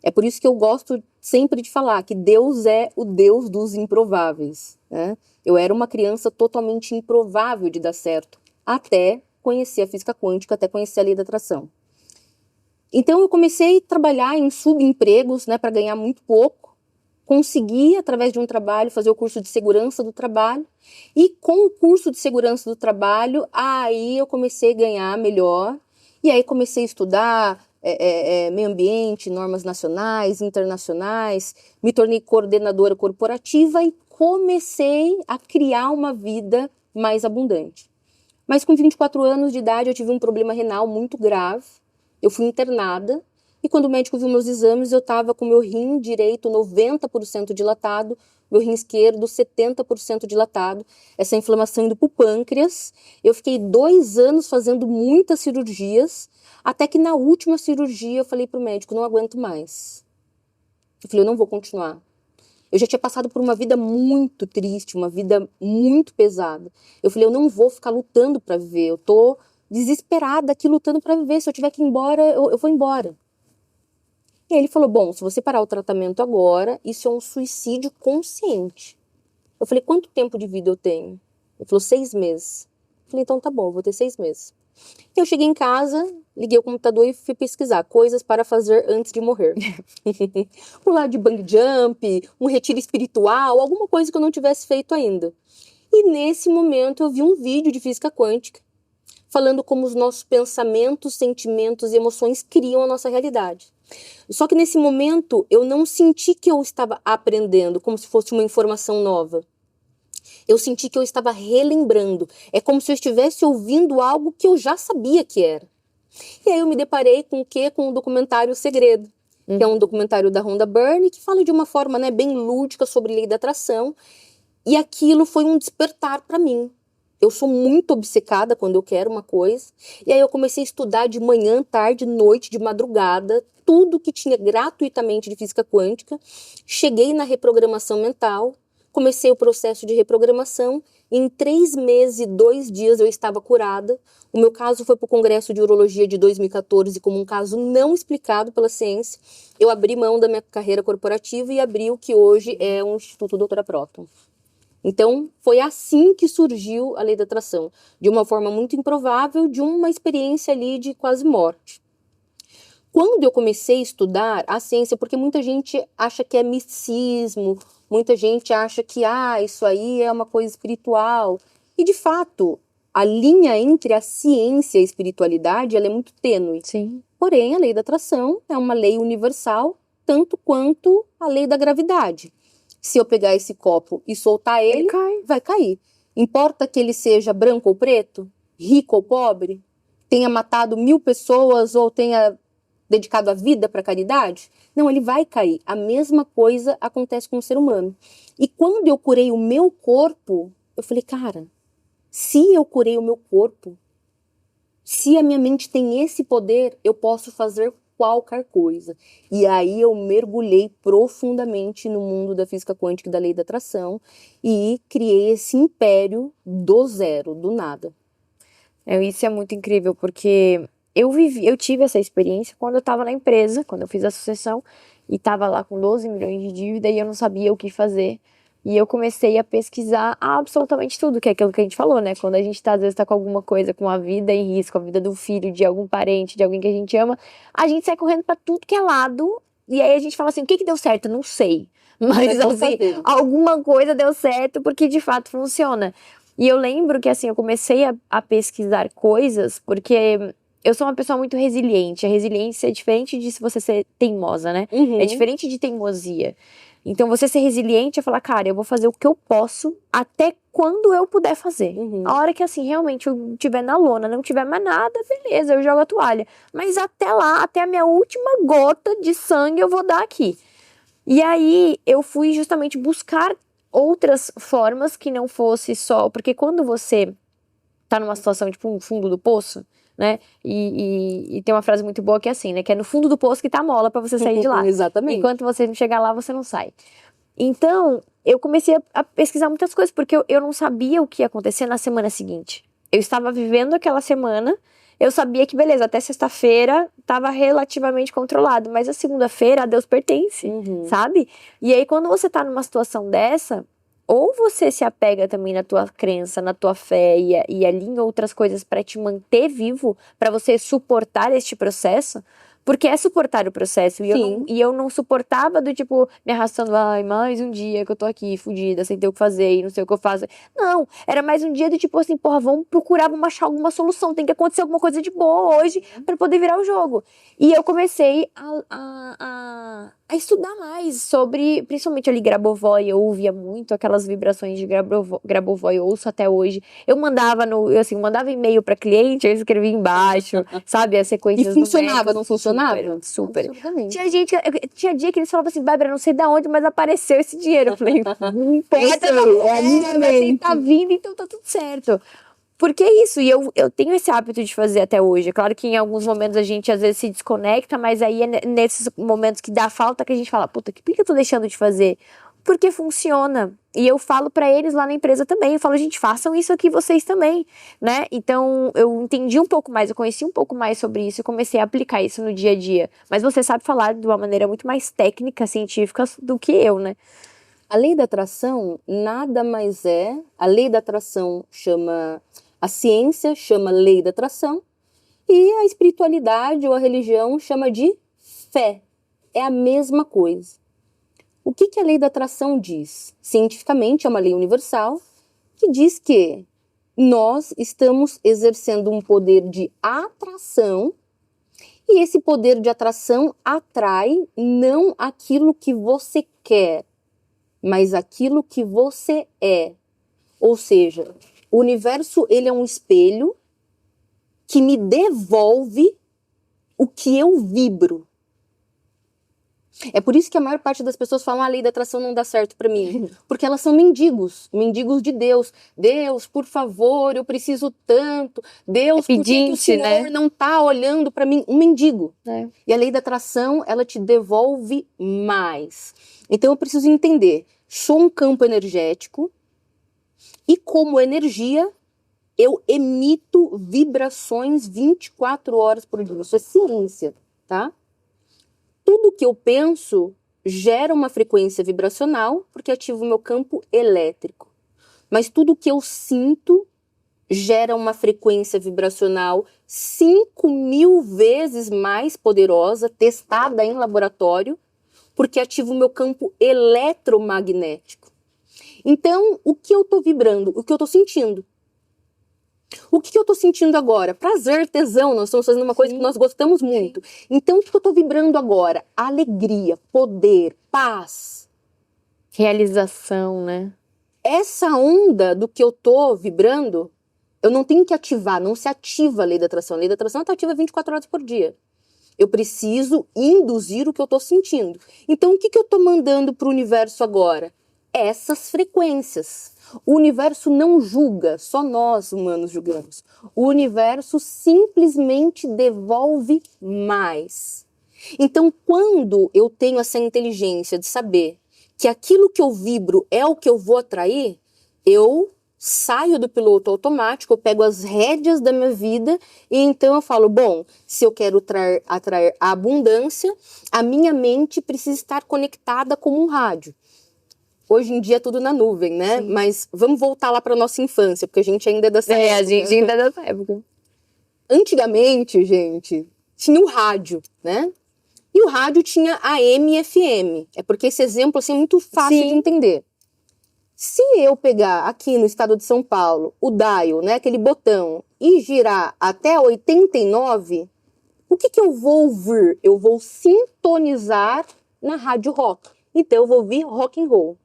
É por isso que eu gosto sempre de falar que Deus é o Deus dos improváveis, né? Eu era uma criança totalmente improvável de dar certo, até conhecer a física quântica, até conhecer a lei da atração. Então eu comecei a trabalhar em subempregos, né, para ganhar muito pouco. Consegui, através de um trabalho, fazer o curso de segurança do trabalho. E com o curso de segurança do trabalho, aí eu comecei a ganhar melhor. E aí comecei a estudar meio ambiente, normas nacionais, internacionais. Me tornei coordenadora corporativa e comecei a criar uma vida mais abundante. Mas com 24 anos de idade eu tive um problema renal muito grave. Eu fui internada. E quando o médico viu meus exames, eu estava com meu rim direito 90% dilatado, meu rim esquerdo 70% dilatado, essa inflamação indo para o pâncreas. Eu fiquei 2 anos fazendo muitas cirurgias, até que na última cirurgia eu falei para o médico, não aguento mais. Eu falei, eu não vou continuar. Eu já tinha passado por uma vida muito triste, uma vida muito pesada. Eu falei, eu não vou ficar lutando para viver, eu tô desesperada aqui lutando para viver, se eu tiver que ir embora, eu vou embora. E aí ele falou, bom, se você parar o tratamento agora, isso é um suicídio consciente. Eu falei, quanto tempo de vida eu tenho? Ele falou, 6 meses. Eu falei, então tá bom, eu vou ter 6 meses. Eu cheguei em casa, liguei o computador e fui pesquisar coisas para fazer antes de morrer. Um lado de bungee jump, um retiro espiritual, alguma coisa que eu não tivesse feito ainda. E nesse momento eu vi um vídeo de física quântica, falando como os nossos pensamentos, sentimentos e emoções criam a nossa realidade. Só que nesse momento eu não senti que eu estava aprendendo, como se fosse uma informação nova. Eu senti que eu estava relembrando. É como se eu estivesse ouvindo algo que eu já sabia que era. E aí eu me deparei com o quê? Com o documentário O Segredo, que é um documentário da Rhonda Byrne, que fala de uma forma, né, bem lúdica sobre lei da atração. E aquilo foi um despertar para mim. Eu sou muito obcecada quando eu quero uma coisa. E aí eu comecei a estudar de manhã, tarde, noite, de madrugada, tudo que tinha gratuitamente de física quântica. Cheguei na reprogramação mental, comecei o processo de reprogramação. Em 3 meses e 2 dias eu estava curada. O meu caso foi para o Congresso de Urologia de 2014 como um caso não explicado pela ciência. Eu abri mão da minha carreira corporativa e abri o que hoje é o Instituto Doutora Próton. Então, foi assim que surgiu a lei da atração, de uma forma muito improvável, de uma experiência ali de quase morte. Quando eu comecei a estudar a ciência, porque muita gente acha que é misticismo, muita gente acha que isso aí é uma coisa espiritual. E, de fato, a linha entre a ciência e a espiritualidade ela é muito tênue. Sim. Porém, a lei da atração é uma lei universal, tanto quanto a lei da gravidade. Se eu pegar esse copo e soltar ele vai cair. Importa que ele seja branco ou preto, rico ou pobre, tenha matado 1000 pessoas ou tenha dedicado a vida para caridade? Não, ele vai cair. A mesma coisa acontece com o ser humano. E quando eu curei o meu corpo, eu falei, cara, se eu curei o meu corpo, se a minha mente tem esse poder, eu posso fazer qualquer coisa. E aí eu mergulhei profundamente no mundo da física quântica e da lei da atração e criei esse império do zero, do nada. Isso é muito incrível, porque eu tive essa experiência quando eu estava na empresa, quando eu fiz a sucessão, e estava lá com 12 milhões de dívida e eu não sabia o que fazer. E eu comecei a pesquisar absolutamente tudo, que é aquilo que a gente falou, né? Quando a gente às vezes tá com alguma coisa, com a vida em risco, a vida do filho, de algum parente, de alguém que a gente ama, a gente sai correndo pra tudo que é lado, e aí a gente fala assim, o que deu certo? Não sei. Mas assim, alguma coisa deu certo, porque de fato funciona. E eu lembro que assim, eu comecei a pesquisar coisas, porque eu sou uma pessoa muito resiliente. A resiliência é diferente de se você ser teimosa, né? Uhum. É diferente de teimosia. Então, você ser resiliente é falar, cara, eu vou fazer o que eu posso até quando eu puder fazer. A hora que, assim, realmente eu estiver na lona, não tiver mais nada, beleza, eu jogo a toalha. Mas até lá, até a minha última gota de sangue eu vou dar aqui. E aí, eu fui justamente buscar outras formas que não fosse só... Porque quando você tá numa situação, tipo, um fundo do poço, né? E tem uma frase muito boa que é assim, né? Que é no fundo do poço que tá a mola pra você sair de lá. Exatamente. Enquanto você não chegar lá, você não sai. Então, eu comecei a pesquisar muitas coisas, porque eu não sabia o que ia acontecer na semana seguinte. Eu estava vivendo aquela semana, eu sabia que, beleza, até sexta-feira estava relativamente controlado, mas a segunda-feira a Deus pertence, sabe? E aí, quando você tá numa situação dessa, ou você se apega também na tua crença, na tua fé e alinha outras coisas para te manter vivo, para você suportar este processo, porque é suportar o processo. E eu não suportava do tipo, me arrastando, ai, mais um dia que eu tô aqui, fodida, sem ter o que fazer e não sei o que eu faço. Não, era mais um dia do tipo assim, porra, vamos procurar, vamos achar alguma solução, tem que acontecer alguma coisa de boa hoje para poder virar o jogo. E eu comecei a estudar mais sobre, principalmente ali, Grabovoi. Eu ouvia muito aquelas vibrações de Grabovoi, eu ouço até hoje. Eu mandava mandava e-mail para cliente, eu escrevia embaixo, sabe, as sequências. E funcionava, não funcionava? Super. Tinha dia que eles falavam assim, Bárbara, não sei de onde, mas apareceu esse dinheiro. Eu falei, não importa, mas tá vindo, então tá tudo certo. Porque é isso, e eu tenho esse hábito de fazer até hoje. É claro que em alguns momentos a gente às vezes se desconecta, mas aí é nesses momentos que dá falta que a gente fala, puta, por que eu tô deixando de fazer? Porque funciona. E eu falo pra eles lá na empresa também, eu falo, gente, façam isso aqui vocês também, né? Então, eu entendi um pouco mais, eu conheci um pouco mais sobre isso e comecei a aplicar isso no dia a dia. Mas você sabe falar de uma maneira muito mais técnica, científica do que eu, né? A lei da atração nada mais é... A lei da atração chama... A ciência chama lei da atração e a espiritualidade ou a religião chama de fé. É a mesma coisa. O que a lei da atração diz? Cientificamente, é uma lei universal que diz que nós estamos exercendo um poder de atração e esse poder de atração atrai não aquilo que você quer, mas aquilo que você é. Ou seja, o universo, ele é um espelho que me devolve o que eu vibro. É por isso que a maior parte das pessoas falam a lei da atração não dá certo pra mim. Porque elas são mendigos de Deus. Deus, por favor, eu preciso tanto. Deus, por que o Senhor não tá olhando pra mim? Um mendigo. E a lei da atração, ela te devolve mais. Então eu preciso entender, sou um campo energético, e como energia, eu emito vibrações 24 horas por dia. Isso é ciência, tá? Tudo que eu penso gera uma frequência vibracional, porque ativa o meu campo elétrico. Mas tudo que eu sinto gera uma frequência vibracional 5.000 vezes mais poderosa, testada em laboratório, porque ativa o meu campo eletromagnético. Então, o que eu estou vibrando? O que eu estou sentindo? O que eu estou sentindo agora? Prazer, tesão, nós estamos fazendo uma coisa que nós gostamos muito. Então, o que eu estou vibrando agora? Alegria, poder, paz. Realização, né? Essa onda do que eu estou vibrando, eu não tenho que ativar, não se ativa a lei da atração. A lei da atração está ativa 24 horas por dia. Eu preciso induzir o que eu estou sentindo. Então, o que eu estou mandando para o universo agora? Essas frequências. O universo não julga, só nós humanos julgamos. O universo simplesmente devolve mais. Então, quando eu tenho essa inteligência de saber que aquilo que eu vibro é o que eu vou atrair, eu saio do piloto automático, eu pego as rédeas da minha vida e então eu falo, bom, se eu quero atrair a abundância, a minha mente precisa estar conectada como um rádio. Hoje em dia é tudo na nuvem, né? Sim. Mas vamos voltar lá para nossa infância, porque a gente ainda é dessa época. A gente ainda é dessa época. Antigamente, gente, tinha o rádio, né? E o rádio tinha AM e FM. É porque esse exemplo assim, é muito fácil de entender. Se eu pegar aqui no estado de São Paulo o dial, né, aquele botão, e girar até 89, o que eu vou ouvir? Eu vou sintonizar na rádio rock. então eu vou ouvir rock and roll.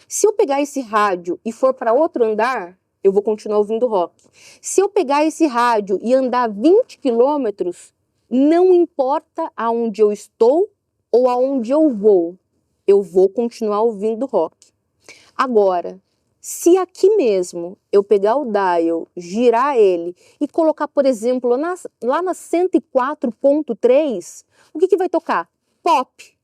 Se eu pegar esse rádio e for para outro andar, eu vou continuar ouvindo rock. Se eu pegar esse rádio e andar 20 quilômetros, não importa aonde eu estou ou aonde eu vou continuar ouvindo rock. Agora, se aqui mesmo eu pegar o dial, girar ele e colocar, por exemplo, lá na 104.3, o que vai tocar? Pop.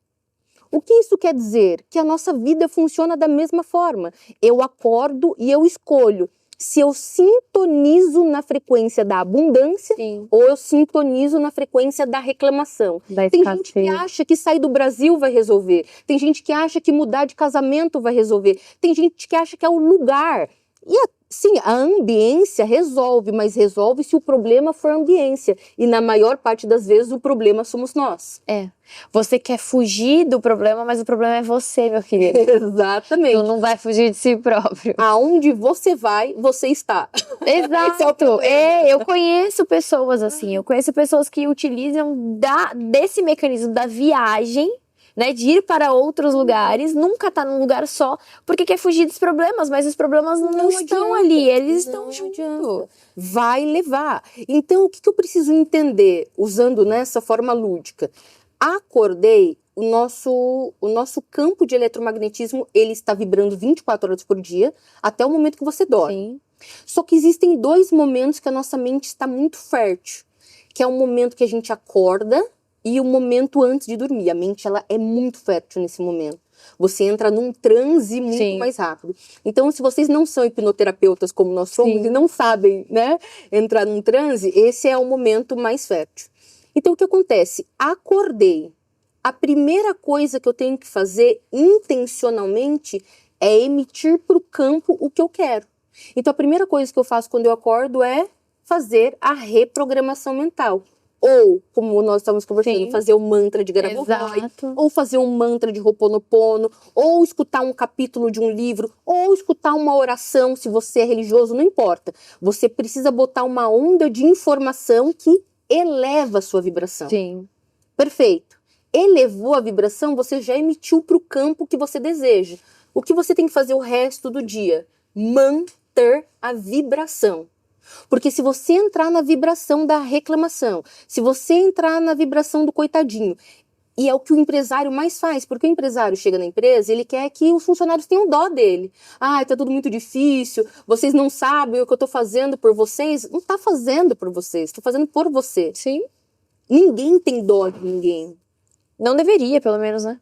O que isso quer dizer? Que a nossa vida funciona da mesma forma. Eu acordo e eu escolho se eu sintonizo na frequência da abundância ou eu sintonizo na frequência da reclamação. Tem gente que acha que sair do Brasil vai resolver. Tem gente que acha que mudar de casamento vai resolver. Tem gente que acha que é o lugar. E sim, a ambiência resolve, mas resolve se o problema for a ambiência. E na maior parte das vezes o problema somos nós. Você quer fugir do problema, mas o problema é você, meu querido. Exatamente. Tu não vai fugir de si próprio. Aonde você vai, você está. Exato. Eu conheço pessoas assim. Eu conheço pessoas que utilizam desse mecanismo da viagem, né, de ir para outros lugares, nunca tá num lugar só, porque quer fugir dos problemas, mas os problemas não estão ali, eles estão junto. Vai levar. Então, o que eu preciso entender, usando nessa forma lúdica? Acordei, o nosso campo de eletromagnetismo, ele está vibrando 24 horas por dia, até o momento que você dorme. Sim. Só que existem 2 momentos que a nossa mente está muito fértil, que é o momento que a gente acorda, e o momento antes de dormir. A mente, ela é muito fértil nesse momento. Você entra num transe muito mais rápido. Então, se vocês não são hipnoterapeutas como nós somos e não sabem, né, entrar num transe, esse é o momento mais fértil. Então, o que acontece? Acordei. A primeira coisa que eu tenho que fazer intencionalmente é emitir para o campo o que eu quero. Então, a primeira coisa que eu faço quando eu acordo é fazer a reprogramação mental. Ou, como nós estamos conversando, fazer um mantra de Grabovoi, ou fazer um mantra de Ho'oponopono, ou escutar um capítulo de um livro, ou escutar uma oração, se você é religioso, não importa. Você precisa botar uma onda de informação que eleva a sua vibração. Sim. Perfeito. Elevou a vibração, você já emitiu para o campo que você deseja. O que você tem que fazer o resto do dia? Manter a vibração. Porque se você entrar na vibração da reclamação, se você entrar na vibração do coitadinho, e é o que o empresário mais faz, porque o empresário chega na empresa, ele quer que os funcionários tenham dó dele. Ah, tá tudo muito difícil, vocês não sabem o que eu tô fazendo por vocês. Não tá fazendo por vocês, tô fazendo por você. Sim. Ninguém tem dó de ninguém. Não deveria, pelo menos, né?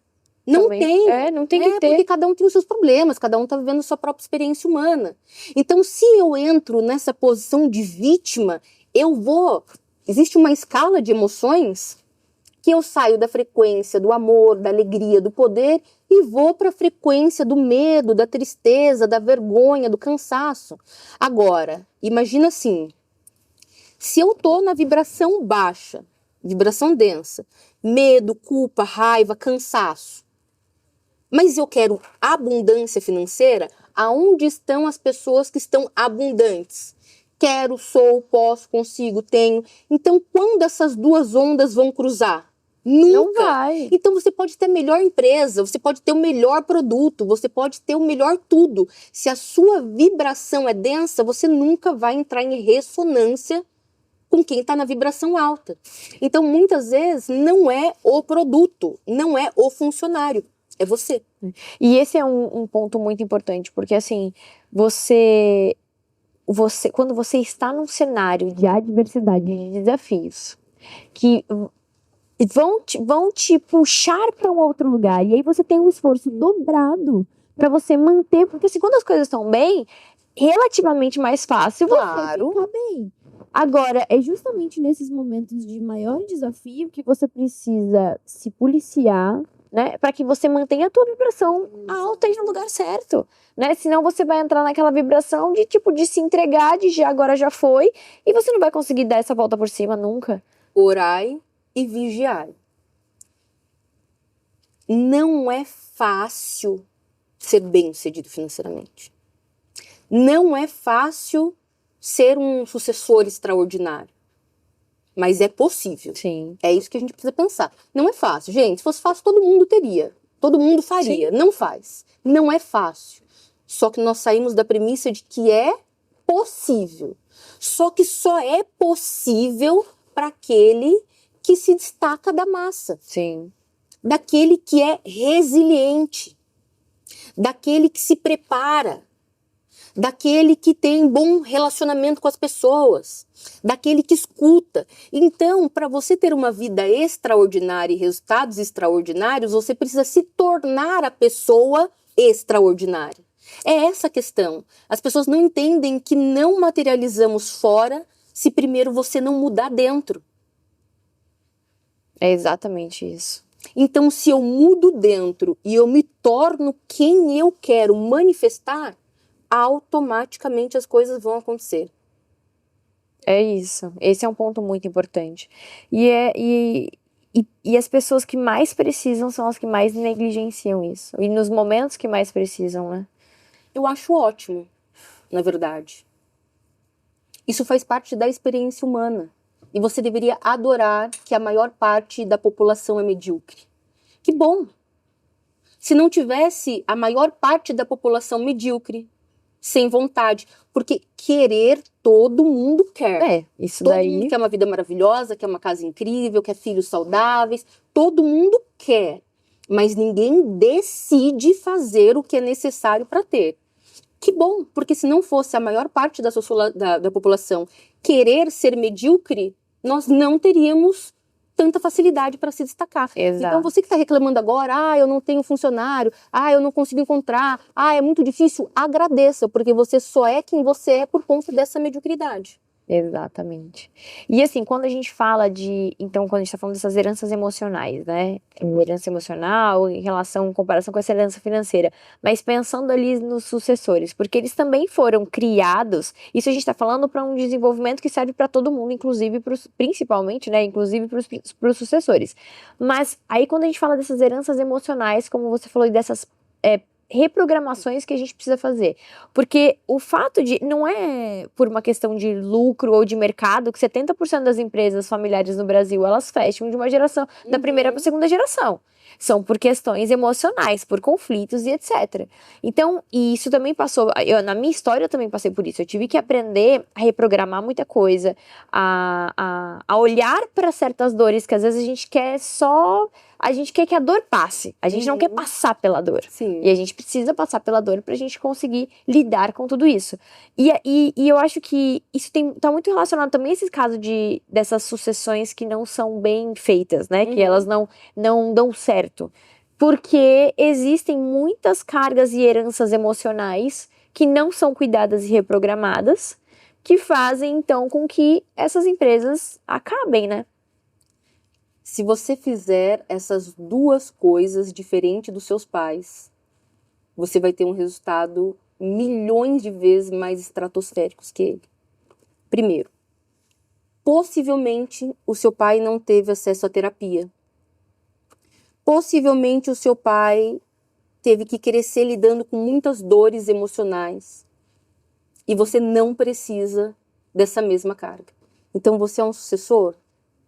Não Também. tem. Não tem que ter. Porque cada um tem os seus problemas, cada um tá vivendo a sua própria experiência humana. Então, se eu entro nessa posição de vítima, existe uma escala de emoções que eu saio da frequência do amor, da alegria, do poder e vou para a frequência do medo, da tristeza, da vergonha, do cansaço. Agora, imagina assim, se eu tô na vibração baixa, vibração densa, medo, culpa, raiva, cansaço, mas eu quero abundância financeira, aonde estão as pessoas que estão abundantes? Quero, sou, posso, consigo, tenho. Então, quando essas 2 ondas vão cruzar? Nunca. Não vai. Então, você pode ter a melhor empresa, você pode ter o melhor produto, você pode ter o melhor tudo. Se a sua vibração é densa, você nunca vai entrar em ressonância com quem está na vibração alta. Então, muitas vezes, não é o produto, não é o funcionário. É você. E esse é um ponto muito importante, porque assim, quando você está num cenário de adversidade, de desafios, que vão te puxar para um outro lugar, e aí você tem um esforço dobrado para você manter, porque assim, quando as coisas estão bem, relativamente mais fácil você ficar bem. Agora, é justamente nesses momentos de maior desafio que você precisa se policiar, né, para que você mantenha a tua vibração alta e no lugar certo, né? Senão você vai entrar naquela vibração de se entregar, de agora já foi, e você não vai conseguir dar essa volta por cima nunca. Orai e vigiai. Não é fácil ser bem-sucedido financeiramente. Não é fácil ser um sucessor extraordinário. Mas é possível. Sim. É isso que a gente precisa pensar. Não é fácil, gente. Se fosse fácil, todo mundo teria. todo mundo faria. Não faz. Não é fácil. Só que nós saímos da premissa de que é possível. Só que só é possível para aquele que se destaca da massa. Sim. Daquele que é resiliente. Daquele que se prepara. Daquele que tem bom relacionamento com as pessoas, daquele que escuta. Então, para você ter uma vida extraordinária e resultados extraordinários, você precisa se tornar a pessoa extraordinária. É essa a questão. As pessoas não entendem que não materializamos fora se primeiro você não mudar dentro. É exatamente isso. Então, se eu mudo dentro e eu me torno quem eu quero manifestar, automaticamente as coisas vão acontecer. É isso. Esse é um ponto muito importante. E as pessoas que mais precisam são as que mais negligenciam isso. E nos momentos que mais precisam, né? Eu acho ótimo, na verdade. Isso faz parte da experiência humana. E você deveria adorar que a maior parte da população é medíocre. Que bom! Se não tivesse a maior parte da população medíocre, sem vontade, porque querer todo mundo quer. Isso Todo daí. mundo quer uma vida maravilhosa, quer uma casa incrível, quer filhos saudáveis, todo mundo quer, mas ninguém decide fazer o que é necessário para ter. Que bom, porque se não fosse a maior parte da população querer ser medíocre, nós não teríamos tanta facilidade para se destacar. Exato. Então você que está reclamando agora, eu não tenho funcionário, eu não consigo encontrar, é muito difícil, agradeça, porque você só é quem você é por conta dessa mediocridade. Exatamente. E assim, quando a gente fala então, quando a gente tá falando dessas heranças emocionais, né? Herança emocional em comparação com essa herança financeira, mas pensando ali nos sucessores, porque eles também foram criados, isso a gente tá falando para um desenvolvimento que serve para todo mundo, inclusive principalmente, né? Inclusive para os sucessores. Mas aí quando a gente fala dessas heranças emocionais, como você falou, e dessas reprogramações que a gente precisa fazer. Porque o fato de, não é por uma questão de lucro ou de mercado, que 70% das empresas familiares no Brasil, elas fecham de uma geração, da primeira para a segunda geração. São por questões emocionais, por conflitos e etc. Então, e isso também passou, na minha história eu também passei por isso. Eu tive que aprender a reprogramar muita coisa, a olhar para certas dores que às vezes a gente quer que a dor passe. A gente não quer passar pela dor. Sim. E a gente precisa passar pela dor pra gente conseguir lidar com tudo isso. E eu acho que isso tá muito relacionado também a esse caso dessas sucessões que não são bem feitas, né? Que elas não dão certo. Porque existem muitas cargas e heranças emocionais que não são cuidadas e reprogramadas, que fazem, então, com que essas empresas acabem, né? Se você fizer essas duas coisas diferente dos seus pais, você vai ter um resultado milhões de vezes mais estratosféricos que ele. Primeiro, possivelmente o seu pai não teve acesso à terapia. Possivelmente o seu pai teve que crescer lidando com muitas dores emocionais. E você não precisa dessa mesma carga. Então você é um sucessor?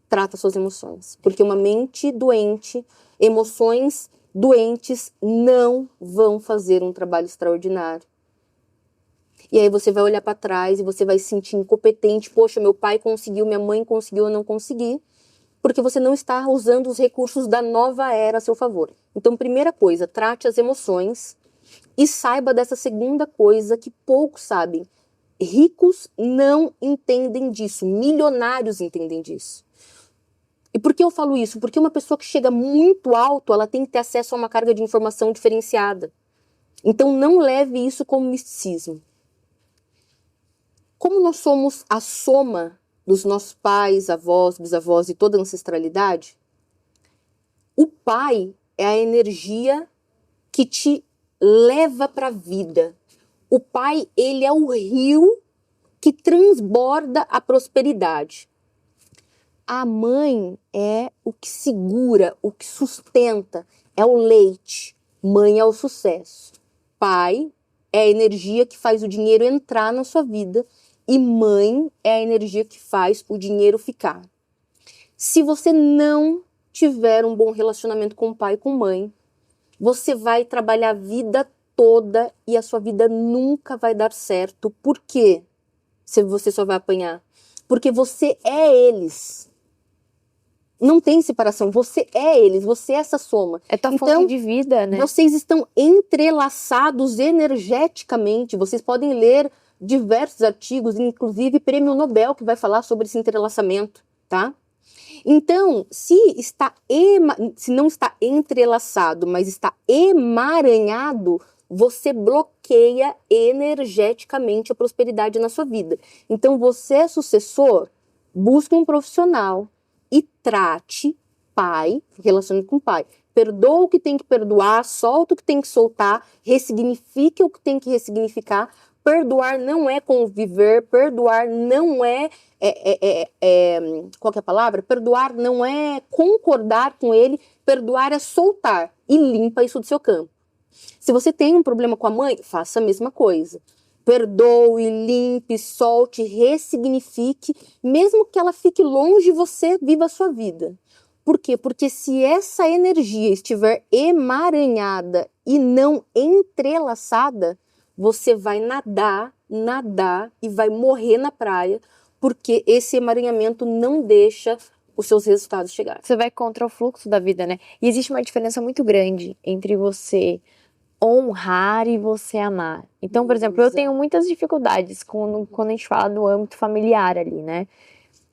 Trata suas emoções. Porque uma mente doente, emoções doentes não vão fazer um trabalho extraordinário. E aí você vai olhar para trás e você vai se sentir incompetente. Poxa, meu pai conseguiu, minha mãe conseguiu, eu não consegui. Porque você não está usando os recursos da nova era a seu favor. Então, primeira coisa, trate as emoções e saiba dessa segunda coisa que poucos sabem. Ricos não entendem disso, milionários entendem disso. E por que eu falo isso? Porque uma pessoa que chega muito alto, ela tem que ter acesso a uma carga de informação diferenciada. Então não leve isso como misticismo. Como nós somos a soma dos nossos pais, avós, bisavós e toda a ancestralidade, o pai é a energia que te leva para a vida. O pai, ele é o rio que transborda a prosperidade. A mãe é o que segura, o que sustenta, é o leite. Mãe é o sucesso. Pai é a energia que faz o dinheiro entrar na sua vida e mãe é a energia que faz o dinheiro ficar. Se você não tiver um bom relacionamento com pai e com mãe, você vai trabalhar a vida toda e a sua vida nunca vai dar certo. Por quê? Se você só vai apanhar. Porque você é eles. Não tem separação, você é eles, você é essa soma. É tua Então, fonte de vida, né? vocês estão entrelaçados energeticamente. Vocês podem ler diversos artigos, inclusive Prêmio Nobel, que vai falar sobre esse entrelaçamento, tá? Então, se não está entrelaçado, mas está emaranhado, você bloqueia energeticamente a prosperidade na sua vida. Então, você é sucessor, busque um profissional e trate pai, relacione com o pai. Perdoa o que tem que perdoar, solta o que tem que soltar, ressignifica o que tem que ressignificar. Perdoar não é conviver, perdoar não qual que é a palavra? Perdoar não é concordar com ele, perdoar é soltar e limpa isso do seu campo. Se você tem um problema com a mãe, faça a mesma coisa. Perdoe, limpe, solte, ressignifique, mesmo que ela fique longe, você viva a sua vida. Por quê? Porque se essa energia estiver emaranhada e não entrelaçada, você vai nadar e vai morrer na praia, porque esse emaranhamento não deixa os seus resultados chegarem. Você vai contra o fluxo da vida, né? E existe uma diferença muito grande entre você honrar e você amar. Então, por exemplo, eu tenho muitas dificuldades quando a gente fala do âmbito familiar ali, né?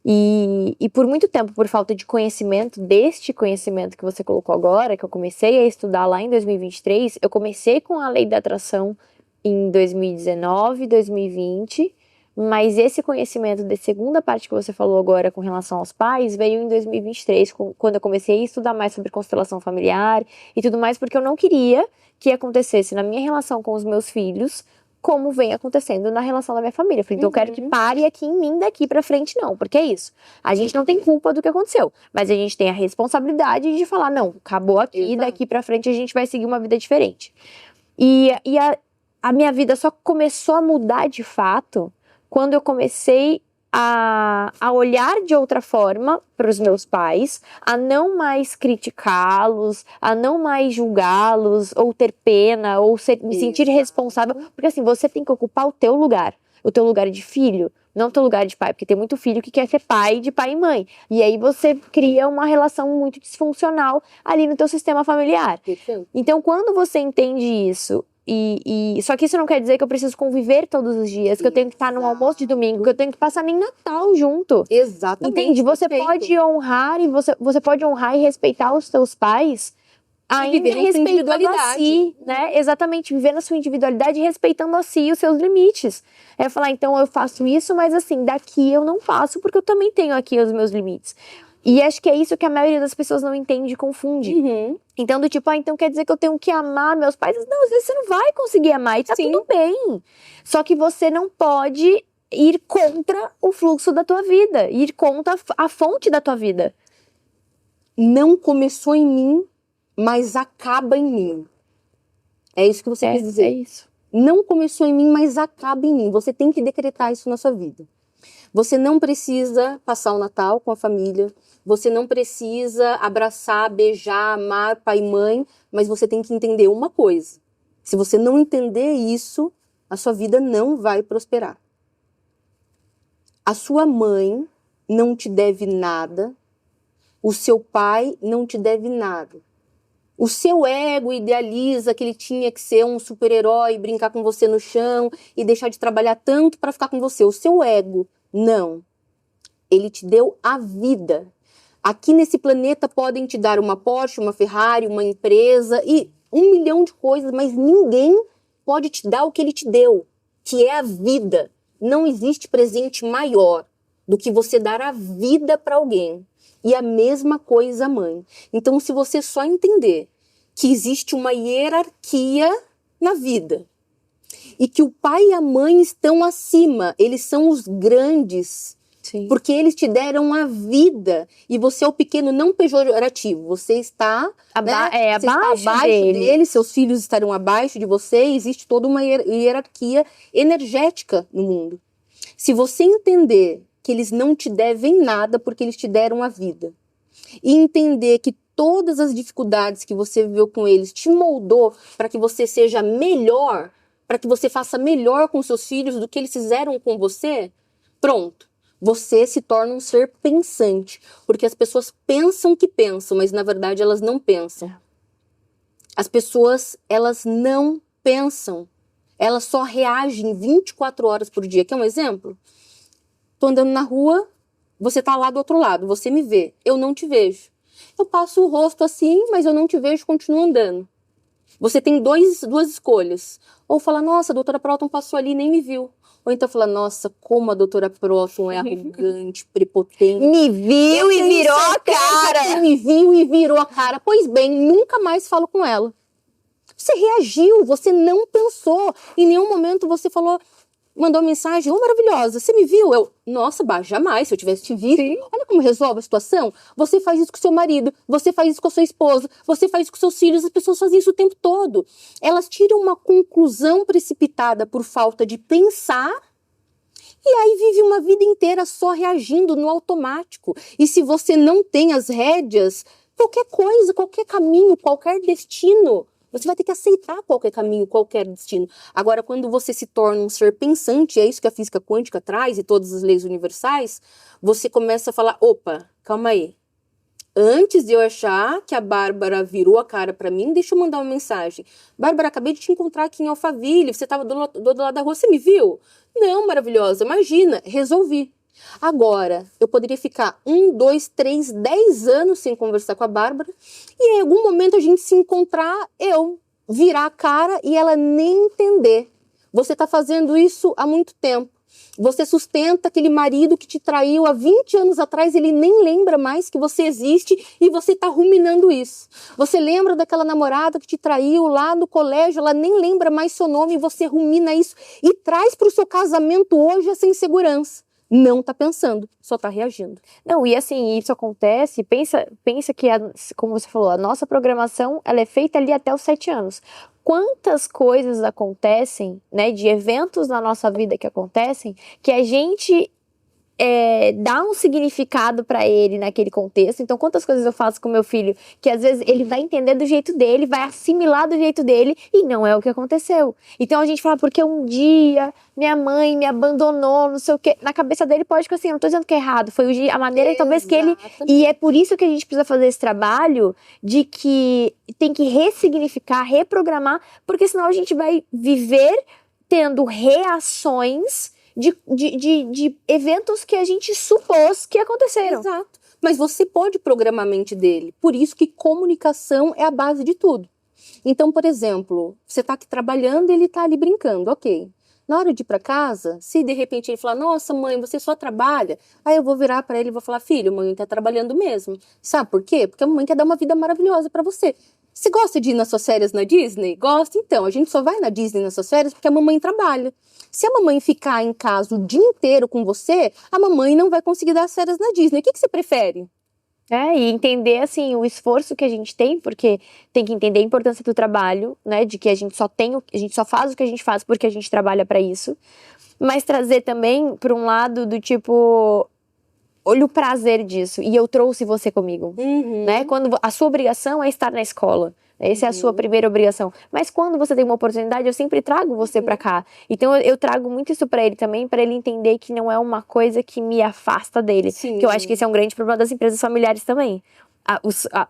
E por muito tempo, por falta de conhecimento, deste conhecimento que você colocou agora, que eu comecei a estudar lá em 2023, eu comecei com a lei da atração em 2019, 2020, mas esse conhecimento da segunda parte que você falou agora com relação aos pais veio em 2023, quando eu comecei a estudar mais sobre constelação familiar e tudo mais, porque eu não queria que acontecesse na minha relação com os meus filhos como vem acontecendo na relação da minha família. Eu falei, então eu quero que pare aqui em mim daqui pra frente, não, porque é isso. A gente não tem culpa do que aconteceu, mas a gente tem a responsabilidade de falar, não, acabou aqui, Exato. daqui pra frente a gente vai seguir uma vida diferente. E a minha vida só começou a mudar de fato quando eu comecei a olhar de outra forma para os meus pais, a não mais criticá-los, a não mais julgá-los, ou ter pena, ou me sentir responsável. Porque assim, você tem que ocupar o teu lugar de filho, não o teu lugar de pai, porque tem muito filho que quer ser pai de pai e mãe. E aí você cria uma relação muito disfuncional ali no teu sistema familiar. Então, quando você entende isso, só que isso não quer dizer que eu preciso conviver todos os dias, que eu tenho que estar no almoço de domingo, que eu tenho que passar nem Natal junto. Exatamente. Entende? Você perfeito. pode honrar e você pode honrar e respeitar os teus pais, ainda viver na sua respeitando a individualidade. si, né? Exatamente, viver na sua individualidade e respeitando a si os seus limites. É falar, então eu faço isso, mas assim, daqui eu não faço, porque eu também tenho aqui os meus limites. E acho que é isso que a maioria das pessoas não entende e confunde. Então, do tipo, então quer dizer que eu tenho que amar meus pais? Não, às vezes você não vai conseguir amar e tá tudo bem. Só que você não pode ir contra o fluxo da tua vida, ir contra a fonte da tua vida. Não começou em mim, mas acaba em mim. É isso que você quis dizer. É isso. Não começou em mim, mas acaba em mim. Você tem que decretar isso na sua vida. Você não precisa passar o Natal com a família, você não precisa abraçar, beijar, amar pai e mãe, mas você tem que entender uma coisa. Se você não entender isso, a sua vida não vai prosperar. A sua mãe não te deve nada, o seu pai não te deve nada. O seu ego idealiza que ele tinha que ser um super-herói, brincar com você no chão e deixar de trabalhar tanto para ficar com você. O seu ego, não. Ele te deu a vida. Aqui nesse planeta podem te dar uma Porsche, uma Ferrari, uma empresa e 1 milhão de coisas, mas ninguém pode te dar o que ele te deu, que é a vida. Não existe presente maior do que você dar a vida para alguém. E a mesma coisa a mãe. Então, se você só entender que existe uma hierarquia na vida e que o pai e a mãe estão acima, eles são os grandes, Sim. porque eles te deram a vida e você é o pequeno, não pejorativo. Você está, você está abaixo dele, seus filhos estarão abaixo de você. Existe toda uma hierarquia energética no mundo. Se você entender que eles não te devem nada porque eles te deram a vida. E entender que todas as dificuldades que você viveu com eles te moldou para que você seja melhor, para que você faça melhor com seus filhos do que eles fizeram com você, pronto. Você se torna um ser pensante. Porque as pessoas pensam que pensam, mas na verdade elas não pensam. As pessoas, elas não pensam. Elas só reagem 24 horas por dia. Quer um exemplo? Tô andando na rua, você tá lá do outro lado, você me vê, eu não te vejo. Eu passo o rosto assim, mas eu não te vejo, continuo andando. Você tem duas escolhas. Ou falar, nossa, a doutora Proton passou ali e nem me viu. Ou então falar, nossa, como a doutora Proton é arrogante, prepotente. Me viu e virou a cara. Me viu e virou a cara. Pois bem, nunca mais falo com ela. Você reagiu, você não pensou. Em nenhum momento você falou, mandou uma mensagem, ô maravilhosa, você me viu? Eu, nossa, jamais, se eu tivesse te visto. Sim. Olha como resolve a situação. Você faz isso com seu marido, você faz isso com a sua esposa, você faz isso com seus filhos, as pessoas fazem isso o tempo todo. Elas tiram uma conclusão precipitada por falta de pensar e aí vive uma vida inteira só reagindo no automático. E se você não tem as rédeas, qualquer coisa, qualquer caminho, qualquer destino, você vai ter que aceitar qualquer caminho, qualquer destino. Agora, quando você se torna um ser pensante, é isso que a física quântica traz e todas as leis universais, você começa a falar, opa, calma aí. Antes de eu achar que a Bárbara virou a cara pra mim, deixa eu mandar uma mensagem. Bárbara, acabei de te encontrar aqui em Alphaville, você estava do outro lado da rua, você me viu? Não, maravilhosa, imagina, resolvi. Agora, eu poderia ficar 1, 2, 3, 10 anos sem conversar com a Bárbara e em algum momento a gente se encontrar, eu virar a cara e ela nem entender. Você tá fazendo isso há muito tempo. Você sustenta aquele marido que te traiu há 20 anos atrás, ele nem lembra mais que você existe e você tá ruminando isso. Você lembra daquela namorada que te traiu lá no colégio, ela nem lembra mais seu nome e você rumina isso e traz para o seu casamento hoje essa insegurança. Não tá pensando, só tá reagindo. Não, e assim, isso acontece, pensa que, como você falou, a nossa programação, ela é feita ali até os 7 anos. Quantas coisas acontecem, né, de eventos na nossa vida que acontecem, que a gente dá um significado pra ele naquele contexto. Então, quantas coisas eu faço com meu filho que às vezes ele vai entender do jeito dele, vai assimilar do jeito dele e não é o que aconteceu. Então a gente fala, porque um dia minha mãe me abandonou, não sei o quê. Na cabeça dele pode que assim, eu não tô dizendo que é errado, foi a maneira talvez que ele... E é por isso que a gente precisa fazer esse trabalho de que tem que ressignificar, reprogramar, porque senão a gente vai viver tendo reações de eventos que a gente supôs que aconteceram. Exato. Mas você pode programar a mente dele. Por isso que comunicação é a base de tudo. Então, por exemplo, você está aqui trabalhando e ele está ali brincando, ok. Na hora de ir para casa, se de repente ele falar, nossa mãe, você só trabalha, aí eu vou virar para ele e vou falar, filho, a mãe está trabalhando mesmo. Sabe por quê? Porque a mãe quer dar uma vida maravilhosa para você. Você gosta de ir nas suas férias na Disney? Gosta? Então, a gente só vai na Disney nas suas férias porque a mamãe trabalha. Se a mamãe ficar em casa o dia inteiro com você, a mamãe não vai conseguir dar as férias na Disney. O que você prefere? E entender, assim, o esforço que a gente tem, porque tem que entender a importância do trabalho, né, de que a gente só faz o que a gente faz porque a gente trabalha pra isso, mas trazer também pra um lado do tipo, olha o prazer disso, e eu trouxe você comigo, né, quando a sua obrigação é estar na escola, essa é a sua primeira obrigação, mas quando você tem uma oportunidade, eu sempre trago você pra cá, então eu trago muito isso pra ele também, pra ele entender que não é uma coisa que me afasta dele, que eu acho que esse é um grande problema das empresas familiares também.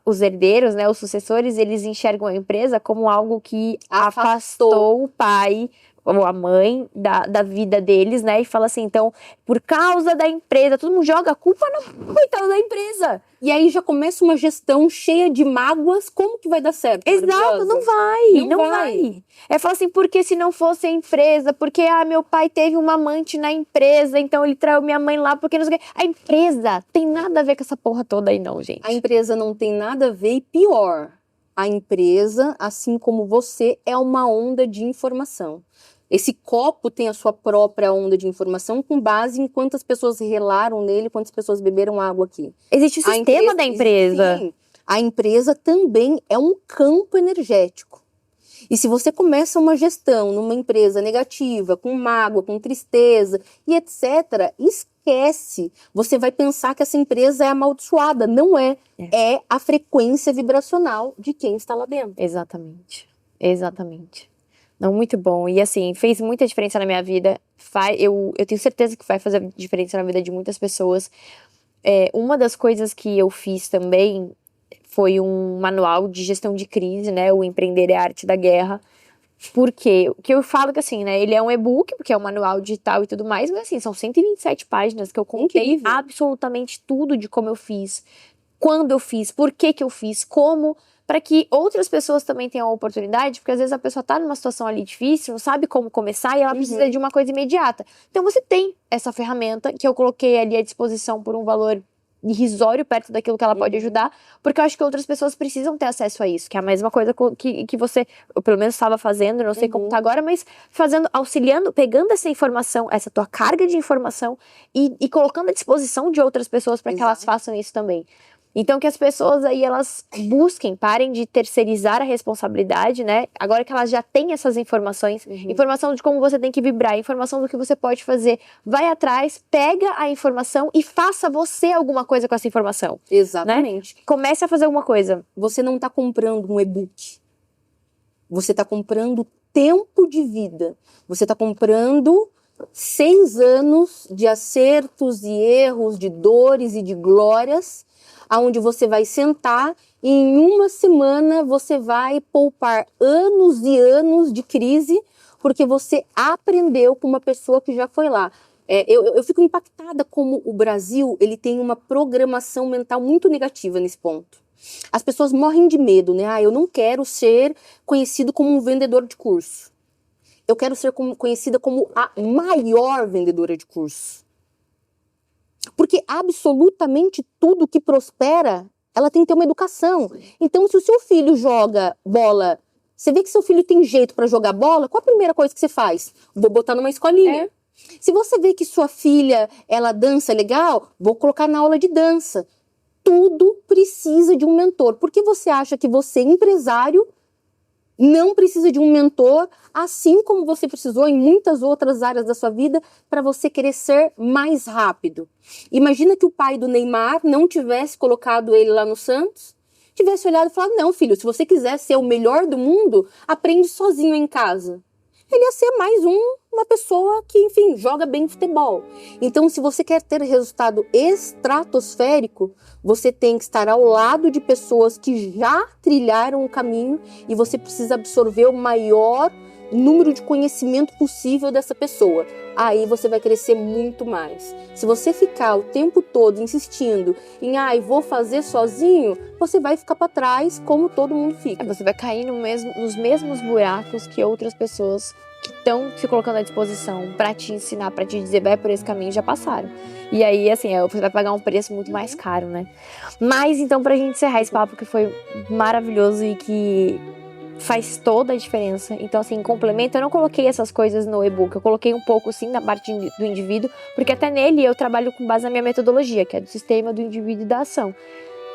Os herdeiros, né, os sucessores, eles enxergam a empresa como algo que afastou o pai ou a mãe da vida deles, né, e fala assim, então, por causa da empresa, todo mundo joga a culpa no coitado da empresa. E aí já começa uma gestão cheia de mágoas, como que vai dar certo? Exato, não vai. É falar assim, porque se não fosse a empresa, porque meu pai teve uma amante na empresa, então ele traiu minha mãe lá, porque não sei o quê. A empresa tem nada a ver com essa porra toda aí não, gente. A empresa não tem nada a ver e pior, a empresa, assim como você, é uma onda de informação. Esse copo tem a sua própria onda de informação com base em quantas pessoas relaram nele, quantas pessoas beberam água aqui. Existe o sistema da empresa. Sim, a empresa também é um campo energético. E se você começa uma gestão numa empresa negativa, com mágoa, com tristeza e etc., esquece. Você vai pensar que essa empresa é amaldiçoada. Não é. É a frequência vibracional de quem está lá dentro. Exatamente. Exatamente. Não, muito bom. E assim, fez muita diferença na minha vida. Eu tenho certeza que vai fazer diferença na vida de muitas pessoas. Uma das coisas que eu fiz também foi um manual de gestão de crise, né? O Empreender é a Arte da Guerra. Porque o que eu falo que assim, né? Ele é um e-book, porque é um manual digital e tudo mais, mas assim, são 127 páginas que eu contei absolutamente tudo de como eu fiz, quando eu fiz, por que eu fiz, como, para que outras pessoas também tenham a oportunidade, porque às vezes a pessoa tá numa situação ali difícil, não sabe como começar e ela precisa de uma coisa imediata. Então você tem essa ferramenta que eu coloquei ali à disposição por um valor irrisório perto daquilo que ela pode ajudar, porque eu acho que outras pessoas precisam ter acesso a isso, que é a mesma coisa que você, eu pelo menos estava fazendo, não sei como tá agora, mas fazendo, auxiliando, pegando essa informação, essa tua carga de informação e colocando à disposição de outras pessoas para que elas façam isso também. Então, que as pessoas aí, elas busquem, parem de terceirizar a responsabilidade, né? Agora que elas já têm essas informações, informação de como você tem que vibrar, informação do que você pode fazer, vai atrás, pega a informação e faça você alguma coisa com essa informação. Exatamente. Né? Comece a fazer alguma coisa. Você não está comprando um e-book. Você está comprando tempo de vida. Você está comprando 6 anos de acertos e erros, de dores e de glórias, aonde você vai sentar e em uma semana você vai poupar anos e anos de crise, porque você aprendeu com uma pessoa que já foi lá. Eu fico impactada como o Brasil ele tem uma programação mental muito negativa nesse ponto. As pessoas morrem de medo, né? Eu não quero ser conhecido como um vendedor de curso. Eu quero ser conhecida como a maior vendedora de curso. Porque absolutamente tudo que prospera, ela tem que ter uma educação. Então, se o seu filho joga bola, você vê que seu filho tem jeito para jogar bola, qual a primeira coisa que você faz? Vou botar numa escolinha. Se você vê que sua filha, ela dança legal, vou colocar na aula de dança. Tudo precisa de um mentor. Por que você acha que você, empresário, não precisa de um mentor, assim como você precisou em muitas outras áreas da sua vida para você crescer mais rápido? Imagina que o pai do Neymar não tivesse colocado ele lá no Santos, tivesse olhado e falado, não, filho, se você quiser ser o melhor do mundo, aprende sozinho em casa. Ele ia ser mais uma pessoa que, enfim, joga bem futebol. Então, se você quer ter resultado estratosférico, você tem que estar ao lado de pessoas que já trilharam o caminho e você precisa absorver o maior número de conhecimento possível dessa pessoa. Aí você vai crescer muito mais. Se você ficar o tempo todo insistindo em vou fazer sozinho, você vai ficar para trás como todo mundo fica. Você vai cair nos mesmos buracos que outras pessoas que estão se colocando à disposição para te ensinar, para te dizer vai por esse caminho, já passaram. E aí, assim, você vai pagar um preço muito mais caro, né? Mas, então, pra gente encerrar esse papo que foi maravilhoso e que faz toda a diferença. Então, assim, em complemento, eu não coloquei essas coisas no e-book, eu coloquei um pouco, sim, na parte do indivíduo, porque até nele eu trabalho com base na minha metodologia, que é do sistema do indivíduo e da ação.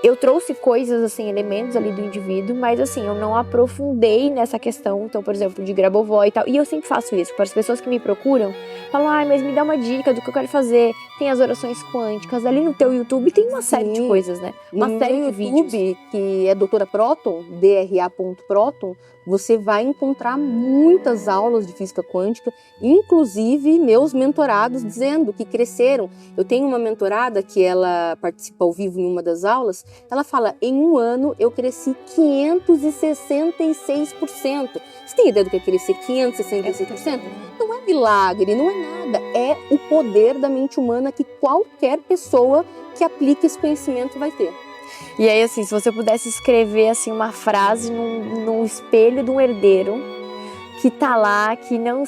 Eu trouxe coisas, assim, elementos ali do indivíduo, mas, assim, eu não aprofundei nessa questão, então, por exemplo, de Grabovoi e tal. E eu sempre faço isso, para as pessoas que me procuram, falam, mas me dá uma dica do que eu quero fazer. Tem as orações quânticas, ali no teu YouTube tem uma série de coisas, né? Uma série de vídeos. YouTube, que é Doutora Proton, dra.proton, você vai encontrar muitas aulas de física quântica, inclusive meus mentorados dizendo que cresceram. Eu tenho uma mentorada que ela participa ao vivo em uma das aulas, ela fala, em um ano eu cresci 566%. Você tem ideia do que é crescer 566%? Não é milagre, não é nada. É o poder da mente humana que qualquer pessoa que aplique esse conhecimento vai ter. E aí, assim, se você pudesse escrever, assim, uma frase num espelho de um herdeiro que tá lá, que não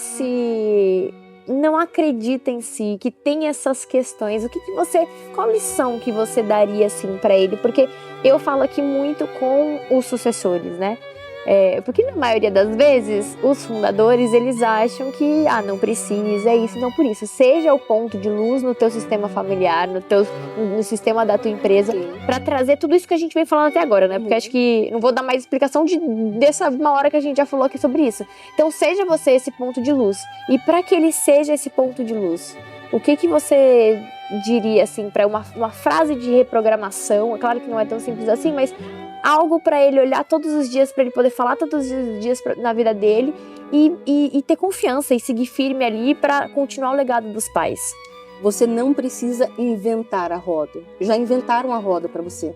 acredita em si, que tem essas questões, qual lição que você daria, assim, pra ele? Porque eu falo aqui muito com os sucessores, né? Porque na maioria das vezes, os fundadores, eles acham que, não precisa, é isso, não por isso. Seja o ponto de luz no teu sistema familiar, no sistema da tua empresa, para trazer tudo isso que a gente vem falando até agora, né? Porque acho que não vou dar mais explicação dessa uma hora que a gente já falou aqui sobre isso. Então, seja você esse ponto de luz. E para que ele seja esse ponto de luz, o que você diria assim para uma frase de reprogramação? É claro que não é tão simples assim, mas algo para ele olhar todos os dias, para ele poder falar todos os dias na vida dele e ter confiança e seguir firme ali para continuar o legado dos pais. Você não precisa inventar a roda. Já inventaram a roda para você.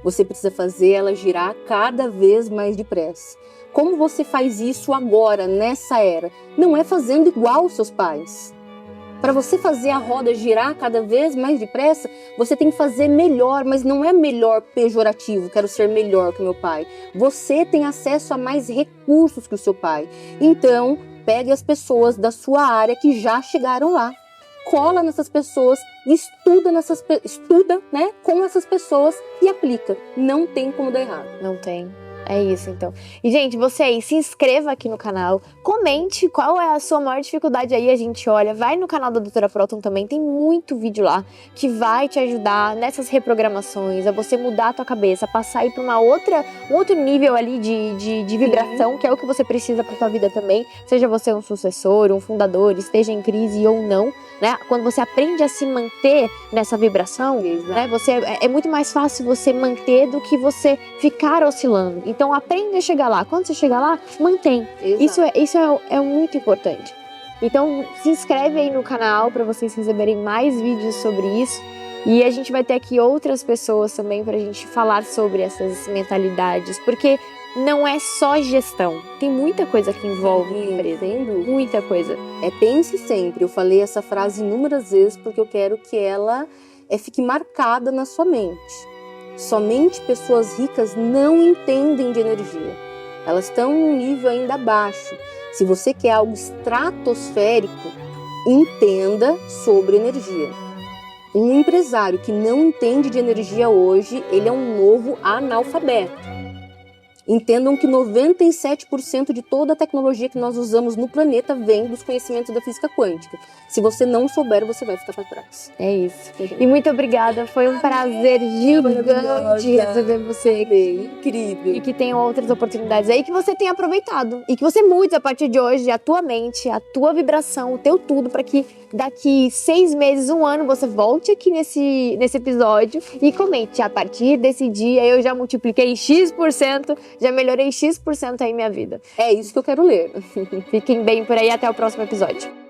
Você precisa fazer ela girar cada vez mais depressa. Como você faz isso agora, nessa era? Não é fazendo igual os seus pais. Para você fazer a roda girar cada vez mais depressa, você tem que fazer melhor, mas não é melhor pejorativo, quero ser melhor que meu pai. Você tem acesso a mais recursos que o seu pai. Então, pegue as pessoas da sua área que já chegaram lá. Cola nessas pessoas, estuda, né, com essas pessoas e aplica. Não tem como dar errado. Não tem. É isso, então. E, gente, você aí, se inscreva aqui no canal, comente qual é a sua maior dificuldade aí, a gente olha, vai no canal da Doutora Próton também, tem muito vídeo lá que vai te ajudar nessas reprogramações, a você mudar a tua cabeça, passar aí para um outro nível ali de vibração, que é o que você precisa para tua vida também, seja você um sucessor, um fundador, esteja em crise ou não, né? Quando você aprende a se manter nessa vibração, né? É muito mais fácil você manter do que você ficar oscilando. Então aprenda a chegar lá. Quando você chegar lá, mantém. Isso é muito importante. Então se inscreve aí no canal para vocês receberem mais vídeos sobre isso. E a gente vai ter aqui outras pessoas também para a gente falar sobre essas mentalidades, porque não é só gestão. Tem muita coisa que envolve a empresa. Muita coisa. Pense sempre. Eu falei essa frase inúmeras vezes porque eu quero que ela fique marcada na sua mente. Somente pessoas ricas não entendem de energia. Elas estão num nível ainda abaixo. Se você quer algo estratosférico, entenda sobre energia. Um empresário que não entende de energia hoje, ele é um novo analfabeto. Entendam que 97% de toda a tecnologia que nós usamos no planeta vem dos conhecimentos da física quântica. Se você não souber, você vai ficar para trás. É isso. E muito obrigada, foi um prazer gigante receber você aqui. Incrível. E que tenham outras oportunidades aí, que você tenha aproveitado. E que você mude a partir de hoje a tua mente, a tua vibração, o teu tudo, para que daqui 6 meses, 1 ano, você volte aqui nesse episódio e comente. A partir desse dia eu já multipliquei X%, já melhorei X% aí minha vida. É isso que eu quero ler. Fiquem bem por aí, até o próximo episódio.